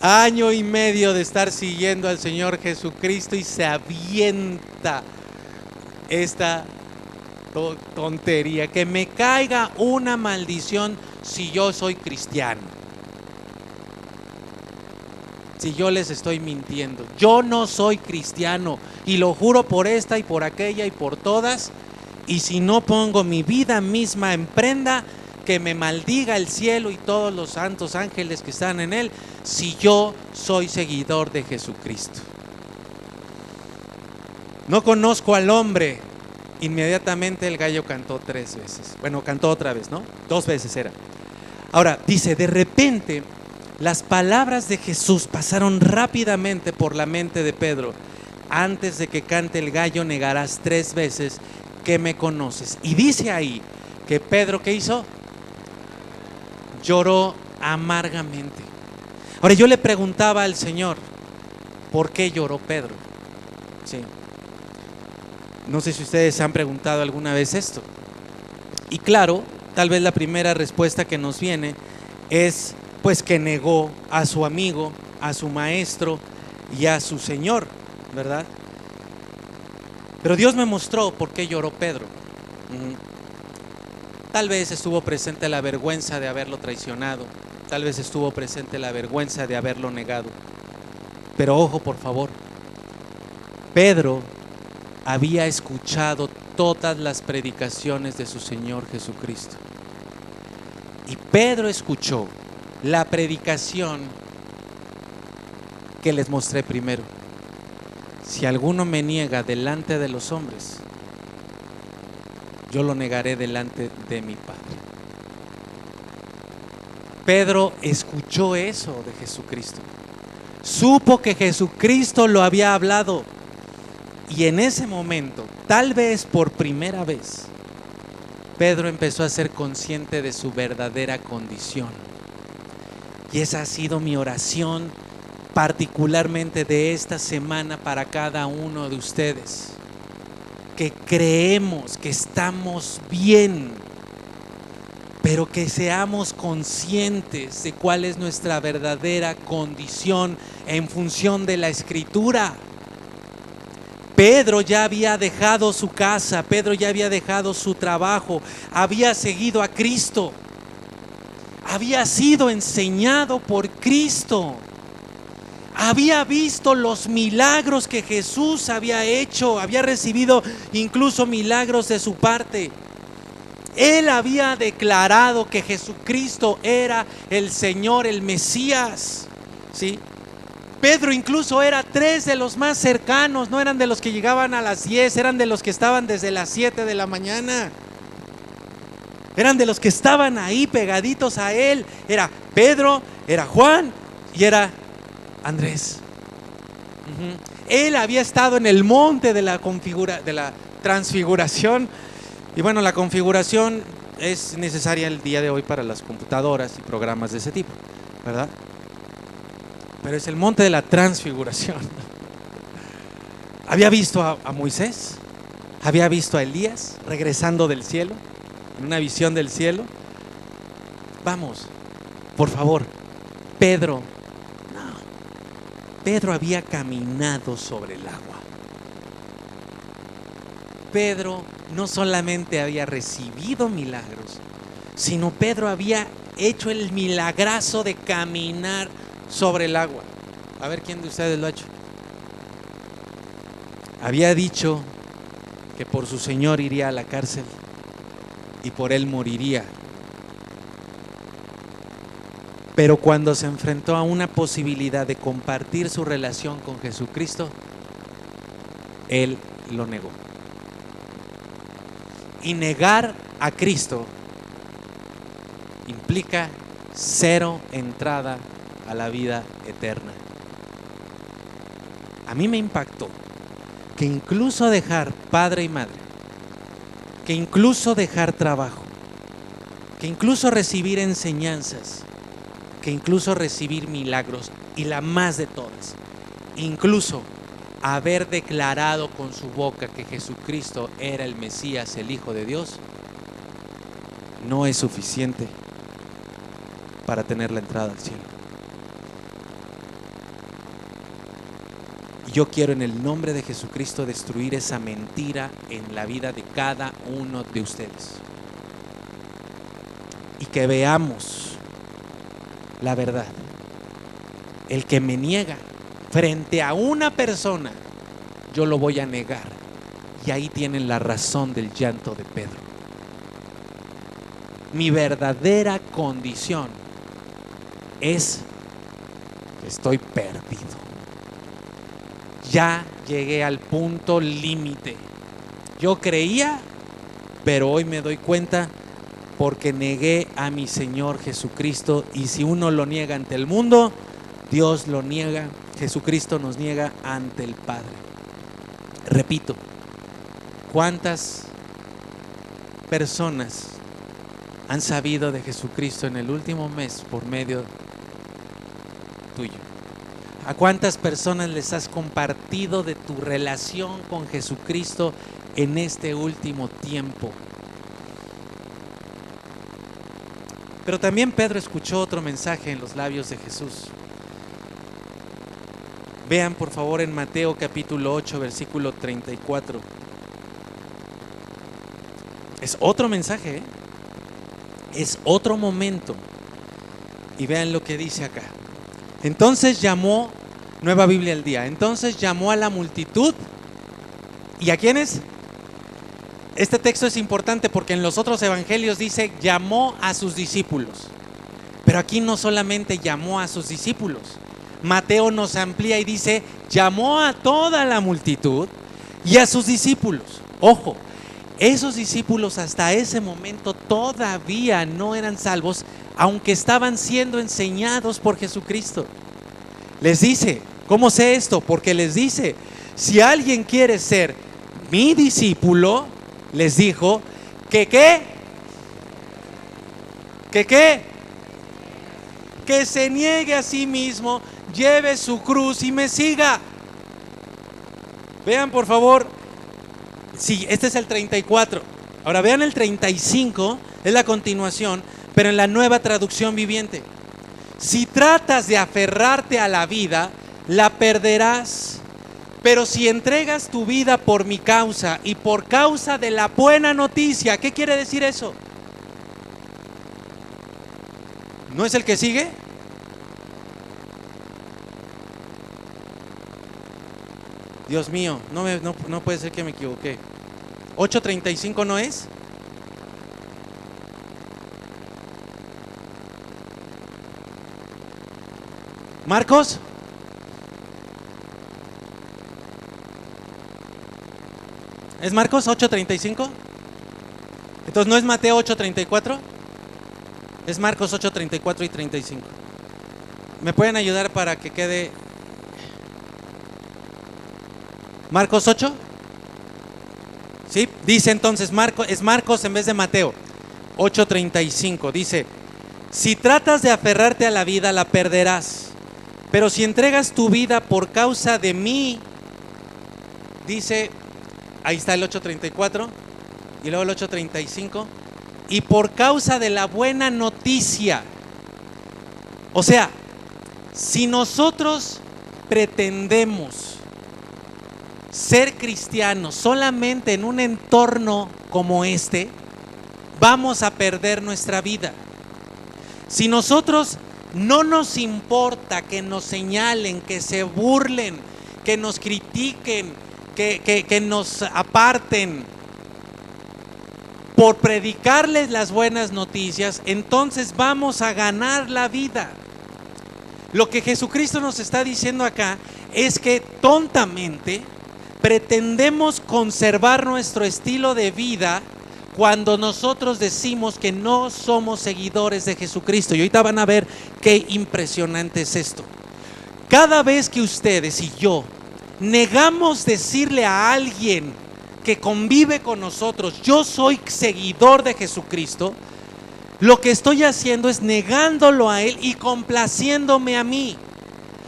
Año y medio de estar siguiendo al Señor Jesucristo y se avienta esta tontería. Que me caiga una maldición si yo soy cristiano. Si yo les estoy mintiendo, yo no soy cristiano y lo juro por esta y por aquella y por todas, y si no pongo mi vida misma en prenda, que me maldiga el cielo y todos los santos ángeles que están en él, si yo soy seguidor de Jesucristo. No conozco al hombre. Inmediatamente el gallo cantó 3 veces. Bueno, cantó otra vez, ¿no? 2 veces era. Ahora, dice, de repente las palabras de Jesús pasaron rápidamente por la mente de Pedro. Antes de que cante el gallo, negarás 3 veces que me conoces. Y dice ahí que Pedro, ¿qué hizo? Lloró amargamente. Ahora yo le preguntaba al Señor, ¿por qué lloró Pedro? Sí. No sé si ustedes se han preguntado alguna vez esto. Y claro, tal vez la primera respuesta que nos viene es pues que negó a su amigo, a su maestro y a su Señor, ¿verdad? Pero Dios me mostró por qué lloró Pedro. Tal vez estuvo presente la vergüenza de haberlo traicionado, tal vez estuvo presente la vergüenza de haberlo negado. Pero ojo, por favor, Pedro había escuchado todas las predicaciones de su Señor Jesucristo. Y Pedro escuchó la predicación que les mostré primero. Si alguno me niega delante de los hombres, yo lo negaré delante de mi Padre. Pedro escuchó eso de Jesucristo. Supo que Jesucristo lo había hablado. Y en ese momento, tal vez por primera vez, Pedro empezó a ser consciente de su verdadera condición. Y esa ha sido mi oración, particularmente de esta semana para cada uno de ustedes. Que creemos que estamos bien, pero que seamos conscientes de cuál es nuestra verdadera condición en función de la Escritura. Pedro ya había dejado su casa, Pedro ya había dejado su trabajo, había seguido a Cristo, había sido enseñado por Cristo, había visto los milagros que Jesús había hecho, había recibido incluso milagros de su parte. Él había declarado que Jesucristo era el Señor, el Mesías, ¿sí? Pedro incluso era 3 de los más cercanos, no eran de los que llegaban a las 10, eran de los que estaban desde las 7 de la mañana. Eran de los que estaban ahí pegaditos a él. Era Pedro, era Juan y era Andrés. Él había estado en el monte de la transfiguración. Y bueno, la configuración es necesaria el día de hoy para las computadoras y programas de ese tipo, ¿verdad? Pero es el monte de la transfiguración. Había visto a Moisés, había visto a Elías regresando del cielo, en una visión del cielo. Vamos, por favor, Pedro había caminado sobre el agua. Pedro no solamente había recibido milagros, sino Pedro había hecho el milagrazo de caminar sobre el agua. A ver quién de ustedes lo ha hecho. Había dicho que por su Señor iría a la cárcel y por él moriría. Pero cuando se enfrentó a una posibilidad de compartir su relación con Jesucristo, él lo negó. Y negar a Cristo implica cero entrada a la vida eterna. A mí me impactó que incluso dejar padre y madre, que incluso dejar trabajo, que incluso recibir enseñanzas, que incluso recibir milagros, y la más de todas, incluso haber declarado con su boca que Jesucristo era el Mesías, el Hijo de Dios, no es suficiente para tener la entrada al cielo. Yo quiero en el nombre de Jesucristo destruir esa mentira en la vida de cada uno de ustedes, y que veamos la verdad. El que me niega frente a una persona, yo lo voy a negar. Y ahí tienen la razón del llanto de Pedro. Mi verdadera condición es que estoy perdido. Ya llegué al punto límite. Yo creía, pero hoy me doy cuenta, porque negué a mi Señor Jesucristo. Y si uno lo niega ante el mundo, Dios lo niega, Jesucristo nos niega ante el Padre. Repito, ¿cuántas personas han sabido de Jesucristo en el último mes por medio tuyo? ¿A cuántas personas les has compartido de tu relación con Jesucristo en este último tiempo? Pero también Pedro escuchó otro mensaje en los labios de Jesús. Vean por favor en Mateo capítulo 8, versículo 34. Es otro mensaje, ¿eh? Es otro momento. Y vean lo que dice acá. Entonces llamó, Nueva Biblia al Día, entonces llamó a la multitud. ¿Y a quiénes? Este texto es importante porque en los otros evangelios dice llamó a sus discípulos. Pero aquí no solamente llamó a sus discípulos. Mateo nos amplía y dice llamó a toda la multitud y a sus discípulos. Ojo, esos discípulos hasta ese momento todavía no eran salvos, aunque estaban siendo enseñados por Jesucristo. Les dice, ¿cómo sé esto? Porque les dice, si alguien quiere ser mi discípulo, les dijo, que se niegue a sí mismo, lleve su cruz y me siga. Vean por favor, sí, este es el 34. Ahora vean el 35, es la continuación, pero en la Nueva Traducción Viviente. Si tratas de aferrarte a la vida, la perderás. Pero si entregas tu vida por mi causa y por causa de la buena noticia, ¿qué quiere decir eso? ¿No es el que sigue? Dios mío, no puede ser que me equivoqué. 8:35 ¿no es? ¿Marcos? ¿Es Marcos 8:35? Entonces, ¿no es Mateo 8:34? Es Marcos 8:34 y 35. ¿Me pueden ayudar para que quede Marcos 8? ¿Sí? Dice entonces, es Marcos en vez de Mateo 8:35. Dice: si tratas de aferrarte a la vida, la perderás. Pero si entregas tu vida por causa de mí, dice, ahí está el 8:34 y luego el 8:35, y por causa de la buena noticia. O sea, si nosotros pretendemos ser cristianos solamente en un entorno como este, vamos a perder nuestra vida. Si nosotros no nos importa que nos señalen, que se burlen, que nos critiquen, que nos aparten por predicarles las buenas noticias, entonces vamos a ganar la vida. Lo que Jesucristo nos está diciendo acá es que tontamente pretendemos conservar nuestro estilo de vida cuando nosotros decimos que no somos seguidores de Jesucristo. Y ahorita van a ver qué impresionante es esto. Cada vez que ustedes y yo negamos decirle a alguien que convive con nosotros, yo soy seguidor de Jesucristo, lo que estoy haciendo es negándolo a él y complaciéndome a mí.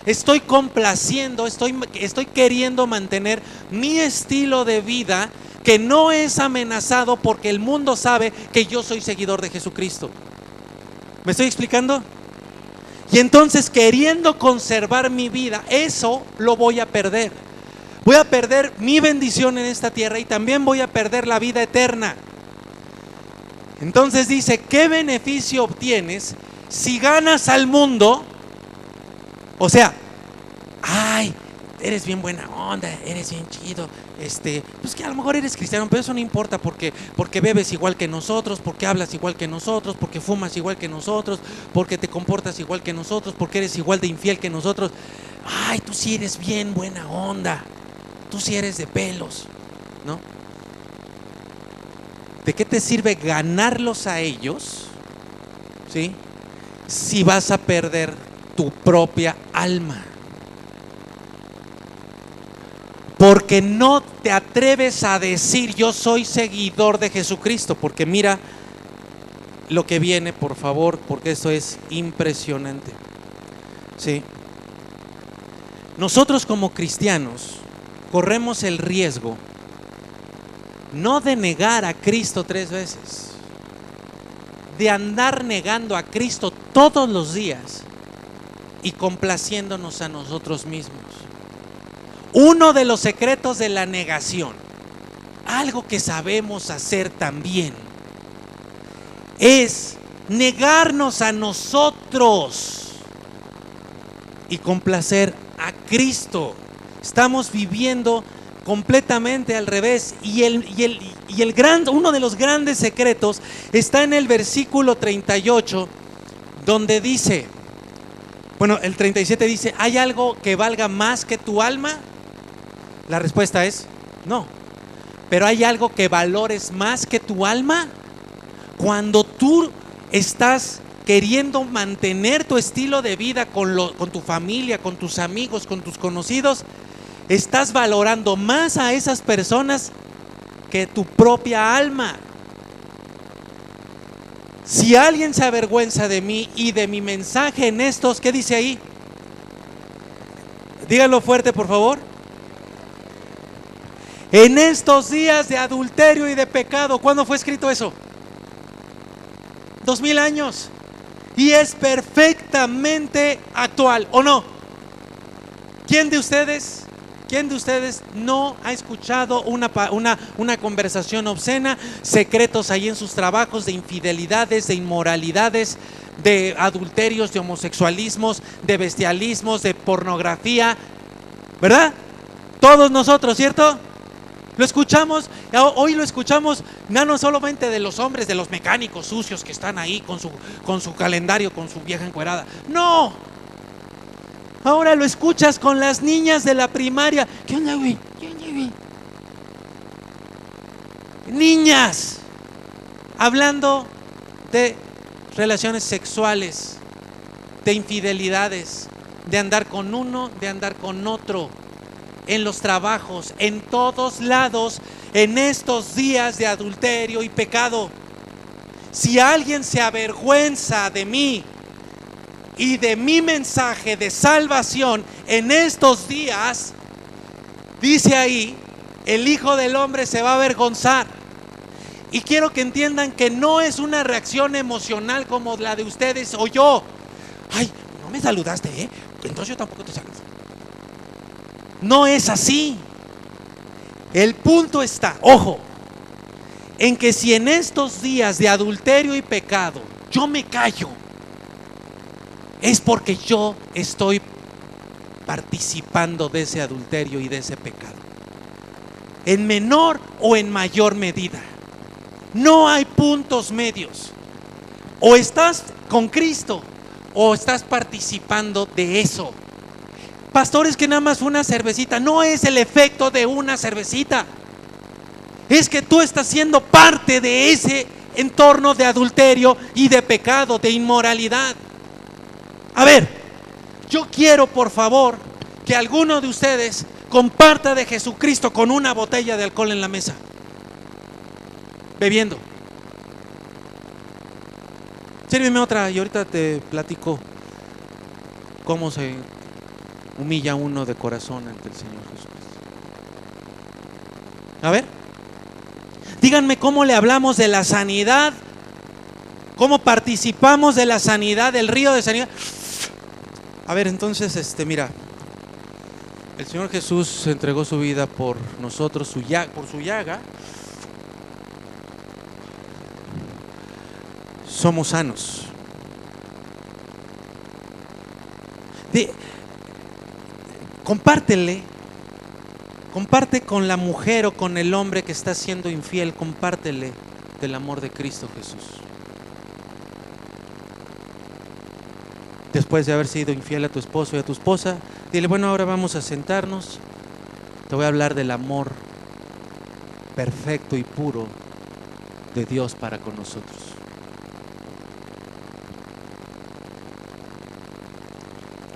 Estoy complaciendo, estoy queriendo mantener mi estilo de vida que no es amenazado porque el mundo sabe que yo soy seguidor de Jesucristo. ¿Me estoy explicando? Y entonces, queriendo conservar mi vida, eso lo voy a perder. Voy a perder mi bendición en esta tierra y también voy a perder la vida eterna. Entonces dice, ¿qué beneficio obtienes si ganas al mundo? O sea, ay, eres bien buena onda, eres bien chido, pues que a lo mejor eres cristiano, pero eso no importa porque bebes igual que nosotros, porque hablas igual que nosotros, porque fumas igual que nosotros, porque te comportas igual que nosotros, porque eres igual de infiel que nosotros. Ay, tú sí eres bien buena onda, tú sí eres de pelos, ¿no? ¿De qué te sirve ganarlos a ellos, ¿sí?, si vas a perder tu propia alma? Porque no te atreves a decir yo soy seguidor de Jesucristo. Porque mira lo que viene, por favor, porque esto es impresionante. ¿Sí? Nosotros como cristianos corremos el riesgo no de negar a Cristo 3 veces, de andar negando a Cristo todos los días y complaciéndonos a nosotros mismos. Uno de los secretos de la negación, algo que sabemos hacer también, es negarnos a nosotros y complacer a Cristo. Estamos viviendo completamente al revés. Y uno de los grandes secretos está en el versículo 38, donde dice, bueno, el 37 dice, ¿hay algo que valga más que tu alma? La respuesta es no. Pero ¿hay algo que valores más que tu alma? Cuando tú estás queriendo mantener tu estilo de vida con tu familia, con tus amigos, con tus conocidos, estás valorando más a esas personas que tu propia alma. Si alguien se avergüenza de mí y de mi mensaje en estos, ¿qué dice ahí? Díganlo fuerte, por favor. En estos días de adulterio y de pecado. ¿Cuándo fue escrito eso? 2000 años. Y es perfectamente actual, ¿o no? ¿Quién de ustedes ¿Quién de ustedes no ha escuchado una conversación obscena, secretos ahí en sus trabajos, de infidelidades, de inmoralidades, de adulterios, de homosexualismos, de bestialismos, de pornografía? ¿Verdad? Todos nosotros, ¿cierto? Lo escuchamos, hoy lo escuchamos no solamente de los hombres, de los mecánicos sucios que están ahí con su calendario, con su vieja encuerada. No. Ahora lo escuchas con las niñas de la primaria. ¿Qué onda, güey? ¿Qué onda, güey? Niñas hablando de relaciones sexuales, de infidelidades, de andar con uno, de andar con otro, en los trabajos, en todos lados, en estos días de adulterio y pecado. Si alguien se avergüenza de mí y de mi mensaje de salvación en estos días, dice ahí, el Hijo del Hombre se va a avergonzar. Y quiero que entiendan que no es una reacción emocional como la de ustedes o yo. Ay, no me saludaste, entonces yo tampoco te saludo. No es así. El punto está, ojo, en que si en estos días de adulterio y pecado yo me callo, es porque yo estoy participando de ese adulterio y de ese pecado, en menor o en mayor medida. No hay puntos medios. O estás con Cristo o estás participando de eso. Pastores, que nada más fue una cervecita. No es el efecto de una cervecita, es que tú estás siendo parte de ese entorno de adulterio y de pecado, de inmoralidad. A ver, yo quiero, por favor, que alguno de ustedes comparta de Jesucristo con una botella de alcohol en la mesa, bebiendo. Sírveme otra y ahorita te platico cómo se humilla uno de corazón ante el Señor Jesucristo. A ver, díganme cómo le hablamos de la sanidad, cómo participamos de la sanidad, del río de sanidad. A ver, entonces, mira, el Señor Jesús entregó su vida por nosotros, por su llaga. Somos sanos. Comparte con la mujer o con el hombre que está siendo infiel, compártele del amor de Cristo Jesús. Después de haber sido infiel a tu esposo y a tu esposa, dile, bueno, ahora vamos a sentarnos, te voy a hablar del amor perfecto y puro de Dios para con nosotros.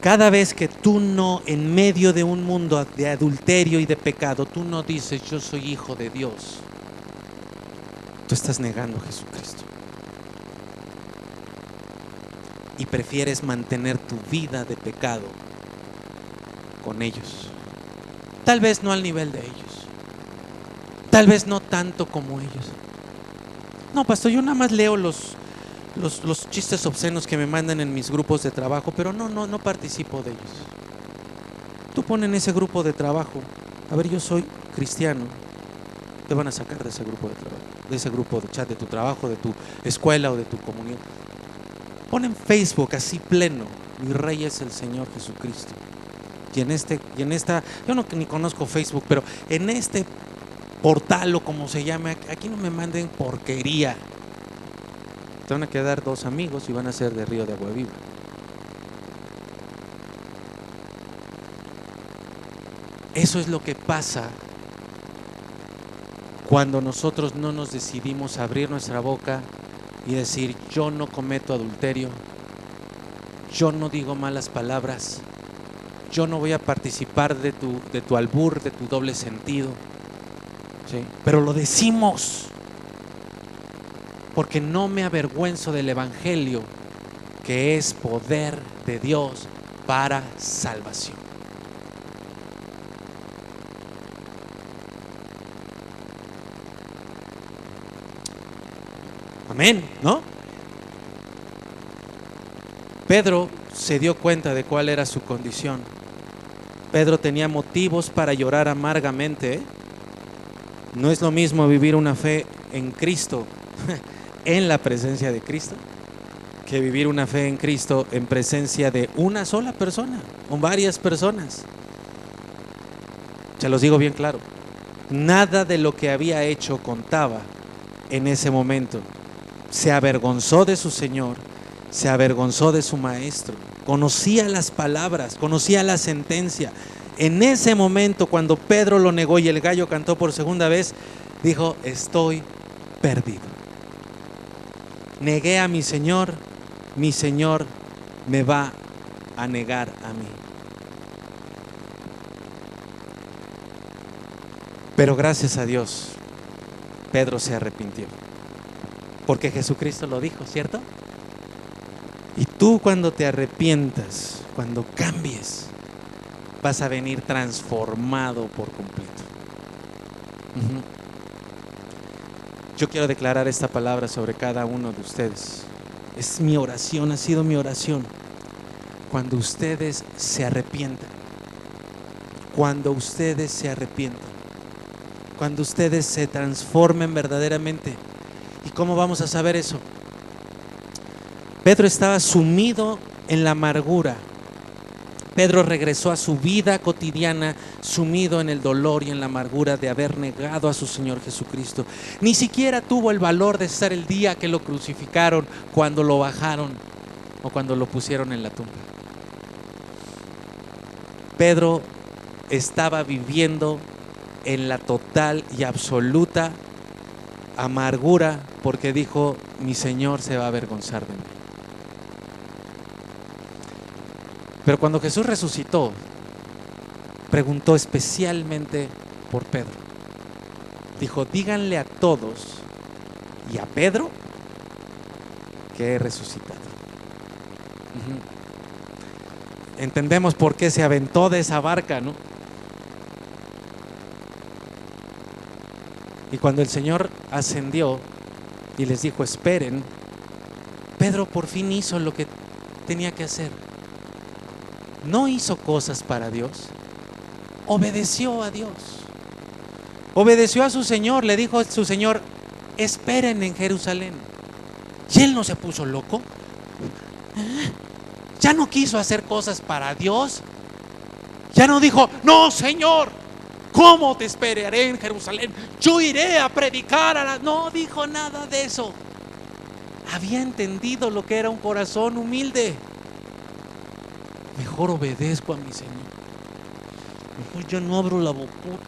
Cada vez que tú no, en medio de un mundo de adulterio y de pecado, tú no dices, yo soy hijo de Dios, tú estás negando a Jesucristo. Y prefieres mantener tu vida de pecado con ellos. Tal vez no al nivel de ellos, tal vez no tanto como ellos. No, pastor, yo nada más leo los chistes obscenos que me mandan en mis grupos de trabajo, pero no participo de ellos. Tú pones en ese grupo de trabajo, a ver, yo soy cristiano, te van a sacar de ese grupo de trabajo, de ese grupo de chat, de tu trabajo, de tu escuela o de tu comunión. Pon en Facebook así pleno, mi rey es el Señor Jesucristo. Y en esta, yo ni conozco Facebook, pero en este portal o como se llame, aquí no me manden porquería. Te van a quedar 2 amigos y van a ser de Río de Agua Viva. Eso es lo que pasa cuando nosotros no nos decidimos a abrir nuestra boca y decir, yo no cometo adulterio, yo no digo malas palabras, yo no voy a participar de tu albur, de tu doble sentido, ¿sí? Pero lo decimos porque no me avergüenzo del evangelio, que es poder de Dios para salvación. Amén, ¿no? Pedro se dio cuenta de cuál era su condición Pedro tenía motivos para llorar amargamente. No es lo mismo vivir una fe en Cristo, en la presencia de Cristo, que vivir una fe en Cristo en presencia de una sola persona o varias personas. Se los digo bien claro, nada de lo que había hecho contaba en ese momento. Se avergonzó de su Señor, se avergonzó de su Maestro, conocía las palabras, conocía la sentencia. En ese momento, cuando Pedro lo negó y el gallo cantó por segunda vez, dijo: estoy perdido. Negué a mi Señor me va a negar a mí. Pero gracias a Dios, Pedro se arrepintió, porque Jesucristo lo dijo, ¿cierto? Y tú, cuando te arrepientas, cuando cambies, vas a venir transformado por completo. Yo quiero declarar esta palabra sobre cada uno de ustedes. Es mi oración, ha sido mi oración. Cuando ustedes se arrepientan, cuando ustedes se arrepientan, cuando ustedes se transformen verdaderamente. ¿Y cómo vamos a saber eso? Pedro estaba sumido en la amargura. Pedro regresó a su vida cotidiana sumido en el dolor y en la amargura de haber negado a su Señor Jesucristo. Ni siquiera tuvo el valor de estar el día que lo crucificaron, cuando lo bajaron o cuando lo pusieron en la tumba. Pedro estaba viviendo en la total y absoluta amargura porque dijo: mi Señor se va a avergonzar de mí. Pero cuando Jesús resucitó, preguntó especialmente por Pedro. Dijo: díganle a todos y a Pedro que he resucitado. Entendemos por qué se aventó de esa barca, ¿no? Y cuando el Señor ascendió y les dijo: esperen, Pedro por fin hizo lo que tenía que hacer. No hizo cosas para Dios, obedeció a Dios, obedeció a su Señor. Le dijo a su Señor: esperen en Jerusalén. Y él no se puso loco, ya no quiso hacer cosas para Dios, ya no dijo: no, Señor, ¿cómo te esperaré en Jerusalén? Yo iré a predicar a la... No dijo nada de eso. Había entendido lo que era un corazón humilde. Mejor obedezco a mi Señor, mejor yo no abro la bocota,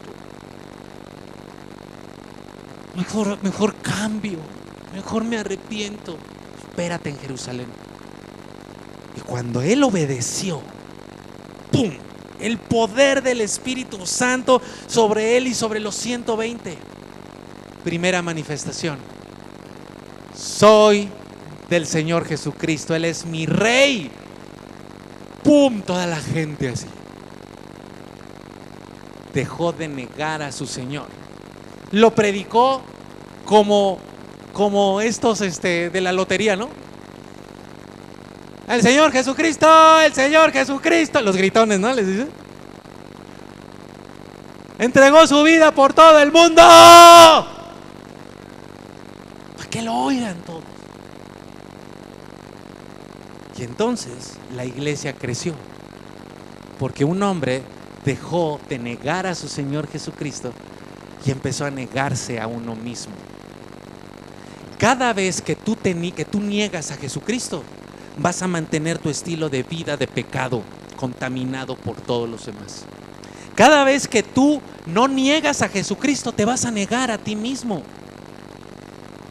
mejor cambio, mejor me arrepiento. Espérate en Jerusalén. Y cuando él obedeció, ¡pum!, el poder del Espíritu Santo sobre él y sobre los 120. Primera manifestación: soy del Señor Jesucristo, Él es mi Rey. ¡Pum! Toda la gente así. Dejó de negar a su Señor. Lo predicó como estos de la lotería, ¿no? El Señor Jesucristo, el Señor Jesucristo. Los gritones, ¿no? Les dice. Entregó su vida por todo el mundo, para que lo oigan todos. Y entonces la iglesia creció, porque un hombre dejó de negar a su Señor Jesucristo y empezó a negarse a uno mismo. Cada vez que tú niegas a Jesucristo, vas a mantener tu estilo de vida de pecado contaminado por todos los demás. Cada vez que tú no niegas a Jesucristo, te vas a negar a ti mismo,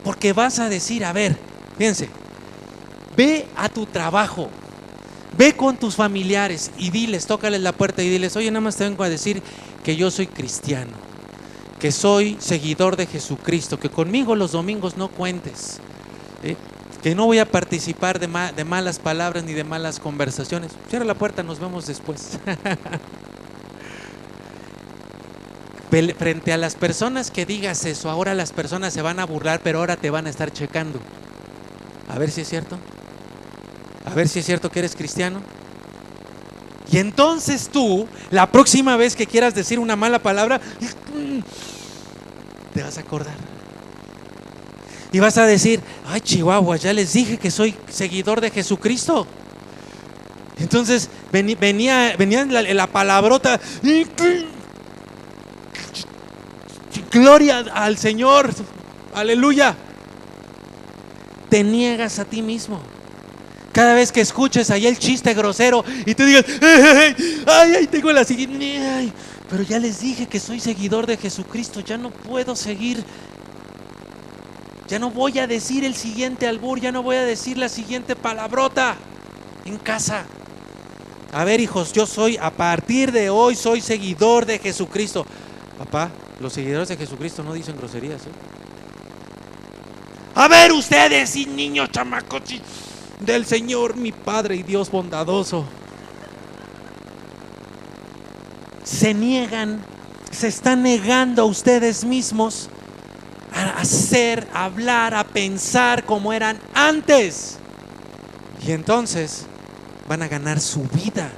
porque vas a decir: a ver, fíjense, ve a tu trabajo, ve con tus familiares y diles, tócales la puerta y diles: oye, nada más te vengo a decir que yo soy cristiano, que soy seguidor de Jesucristo, que conmigo los domingos no cuentes, que no voy a participar de malas palabras ni de malas conversaciones. Cierra la puerta, nos vemos después. Frente a las personas que digas eso, ahora las personas se van a burlar, pero ahora te van a estar checando. A ver si es cierto. A ver si es cierto que eres cristiano. Y entonces tú, la próxima vez que quieras decir una mala palabra, te vas a acordar. Y vas a decir: ay, Chihuahua, ya les dije que soy seguidor de Jesucristo. Entonces venía la palabrota: gloria al Señor, aleluya. Te niegas a ti mismo. Cada vez que escuches ahí el chiste grosero y tú digas: ay, tengo la siguiente, ay, pero ya les dije que soy seguidor de Jesucristo, ya no puedo seguir, ya no voy a decir el siguiente albur, ya no voy a decir la siguiente palabrota en casa. A ver, hijos, yo soy, a partir de hoy soy seguidor de Jesucristo. Papá, los seguidores de Jesucristo no dicen groserías, ¿eh? A ver, ustedes y niños chamacos del Señor, mi Padre y Dios bondadoso, se niegan, se están negando a ustedes mismos a hacer, a hablar, a pensar como eran antes. Y entonces van a ganar su vida.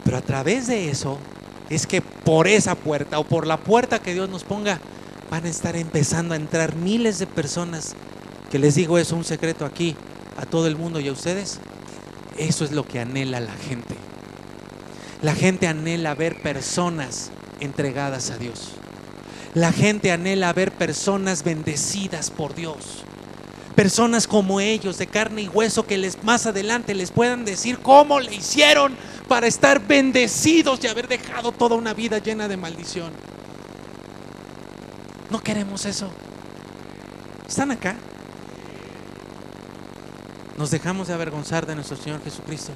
Pero a través de eso es que por esa puerta o por la puerta que Dios nos ponga, van a estar empezando a entrar miles de personas. Que les digo eso, un secreto aquí a todo el mundo y a ustedes. Eso es lo que anhela la gente. La gente anhela ver personas entregadas a Dios. La gente anhela ver personas bendecidas por Dios. Personas como ellos, de carne y hueso, que más adelante les puedan decir cómo le hicieron para estar bendecidos y haber dejado toda una vida llena de maldición. No queremos eso. ¿Están acá? Nos dejamos de avergonzar de nuestro Señor Jesucristo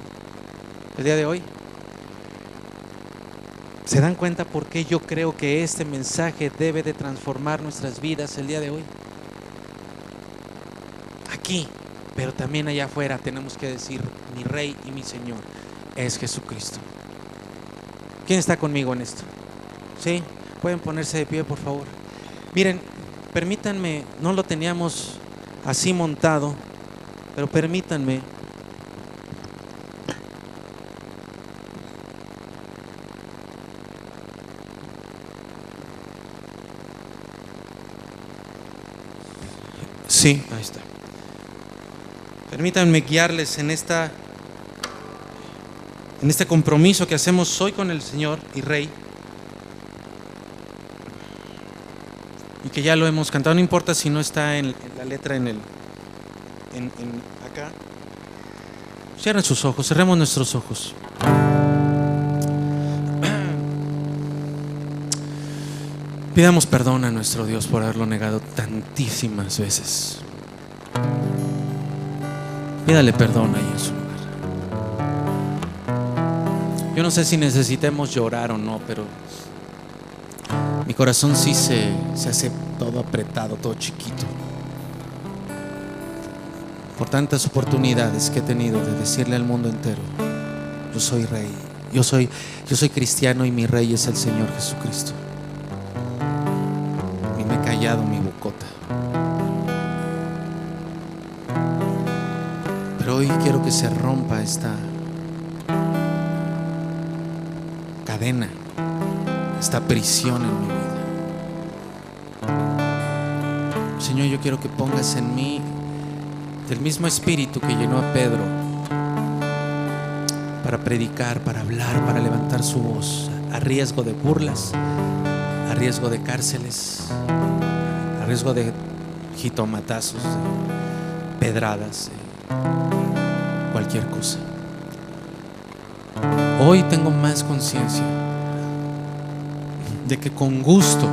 el día de hoy. ¿Se dan cuenta por qué yo creo que este mensaje debe de transformar nuestras vidas el día de hoy? Aquí, pero también allá afuera tenemos que decir: mi Rey y mi Señor es Jesucristo. ¿Quién está conmigo en esto? ¿Sí? ¿Pueden ponerse de pie, por favor? Miren, permítanme, no lo teníamos así montado, pero permítanme. Sí, ahí está. Permítanme guiarles en este compromiso que hacemos hoy con el Señor y Rey. Y que ya lo hemos cantado, no importa si no está en la letra acá. Cierren sus ojos, cerremos nuestros ojos. Pidamos perdón a nuestro Dios por haberlo negado tantísimas veces. Pídale perdón ahí en su lugar. Yo no sé si necesitemos llorar o no, pero mi corazón sí se hace todo apretado, todo chiquito, por tantas oportunidades que he tenido de decirle al mundo entero: yo soy Rey, yo soy cristiano y mi Rey es el Señor Jesucristo. Y me he callado mi bocota. Pero hoy quiero que se rompa esta cadena, esta prisión en mi vida. Señor, yo quiero que pongas en mí del mismo espíritu que llenó a Pedro para predicar, para hablar, para levantar su voz a riesgo de burlas, a riesgo de cárceles, a riesgo de jitomatazos, de pedradas, cualquier cosa. Hoy tengo más conciencia de que con gusto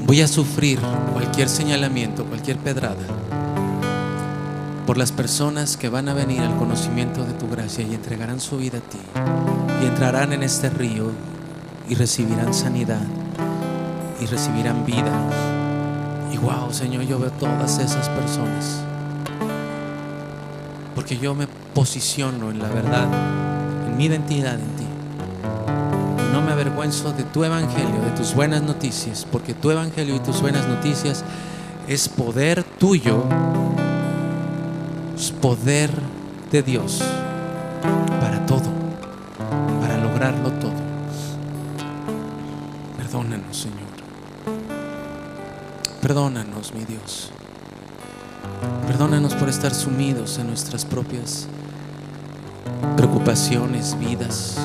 voy a sufrir cualquier señalamiento, cualquier pedrada, por las personas que van a venir al conocimiento de tu gracia y entregarán su vida a ti y entrarán en este río y recibirán sanidad y recibirán vida. Y wow, Señor, yo veo todas esas personas porque yo me posiciono en la verdad, en mi identidad en ti. Y no me avergüenzo de tu evangelio, de tus buenas noticias, porque tu evangelio y tus buenas noticias es poder tuyo, es poder de Dios para todo. quebrarlo todo. Perdónanos, Señor. Perdónanos, mi Dios. Perdónanos por estar sumidos en nuestras propias preocupaciones, vidas.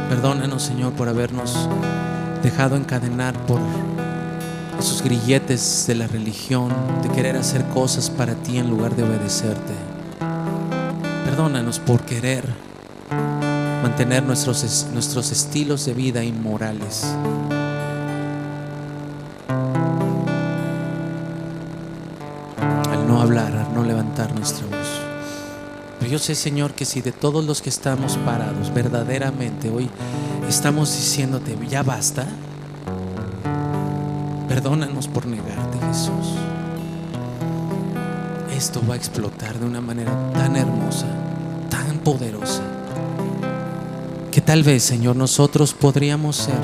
Perdónanos, Señor, por habernos dejado encadenar por esos grilletes de la religión, de querer hacer cosas para ti en lugar de obedecerte. Perdónanos por querer mantener nuestros estilos de vida inmorales. Al no hablar, al no levantar nuestra voz. Pero yo sé, Señor, que si de todos los que estamos parados verdaderamente hoy estamos diciéndote ya basta, perdónanos por negarte, Jesús. Esto va a explotar de una manera tan hermosa, tan poderosa, que tal vez, Señor, nosotros podríamos ser,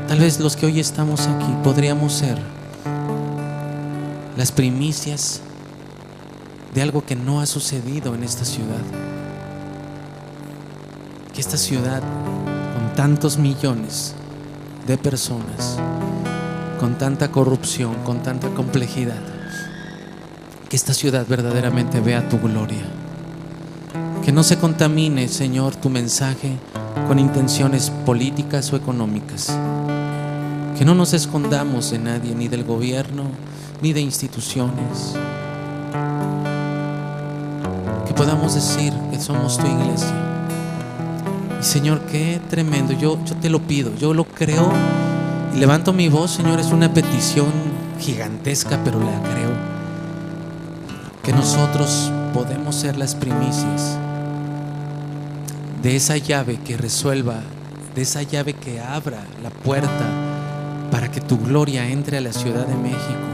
tal vez los que hoy estamos aquí, podríamos ser las primicias de algo que no ha sucedido en esta ciudad. Que esta ciudad, con tantos millones de personas, con tanta corrupción, con tanta complejidad, que esta ciudad verdaderamente vea tu gloria. Que no se contamine, Señor, tu mensaje con intenciones políticas o económicas. Que no nos escondamos de nadie, ni del gobierno, ni de instituciones. Que podamos decir que somos tu iglesia. Y Señor, qué tremendo, yo te lo pido, yo lo creo y levanto mi voz, Señor. Es una petición gigantesca, pero la creo. Que nosotros podemos ser las primicias de esa llave que resuelva, de esa llave que abra la puerta para que tu gloria entre a la Ciudad de México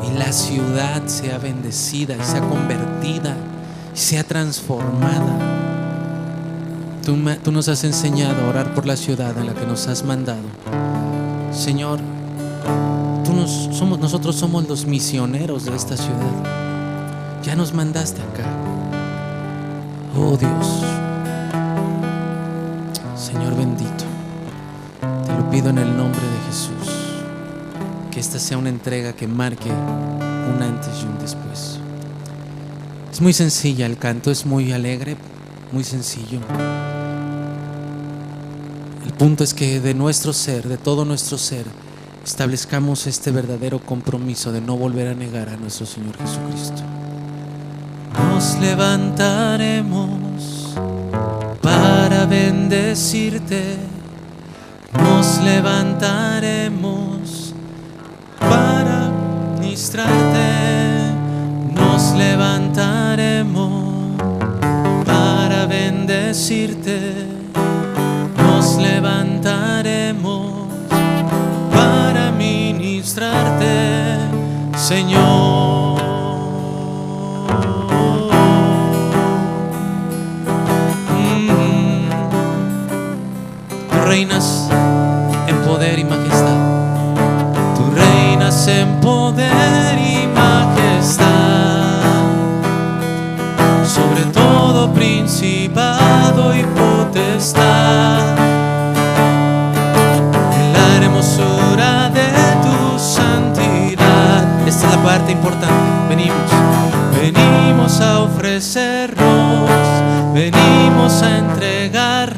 y la ciudad sea bendecida y sea convertida y sea transformada. Tú nos has enseñado a orar por la ciudad en la que nos has mandado. Señor, nosotros somos los misioneros de esta ciudad. Ya nos mandaste acá. Oh Dios, Señor bendito, te lo pido en el nombre de Jesús, que esta sea una entrega que marque un antes y un después. Es muy sencilla, el canto es muy alegre, muy sencillo. El punto es que de nuestro ser, de todo nuestro ser, establezcamos este verdadero compromiso de no volver a negar a nuestro Señor Jesucristo. Nos levantaremos para bendecirte, nos levantaremos para ministrarte, nos levantaremos para bendecirte, nos levantaremos para ministrarte, Señor. Tú reinas en poder y majestad. Tú reinas en poder y majestad, sobre todo principado y potestad. En la hermosura de tu santidad. Esta es la parte importante. Venimos a ofrecernos, venimos a entregarnos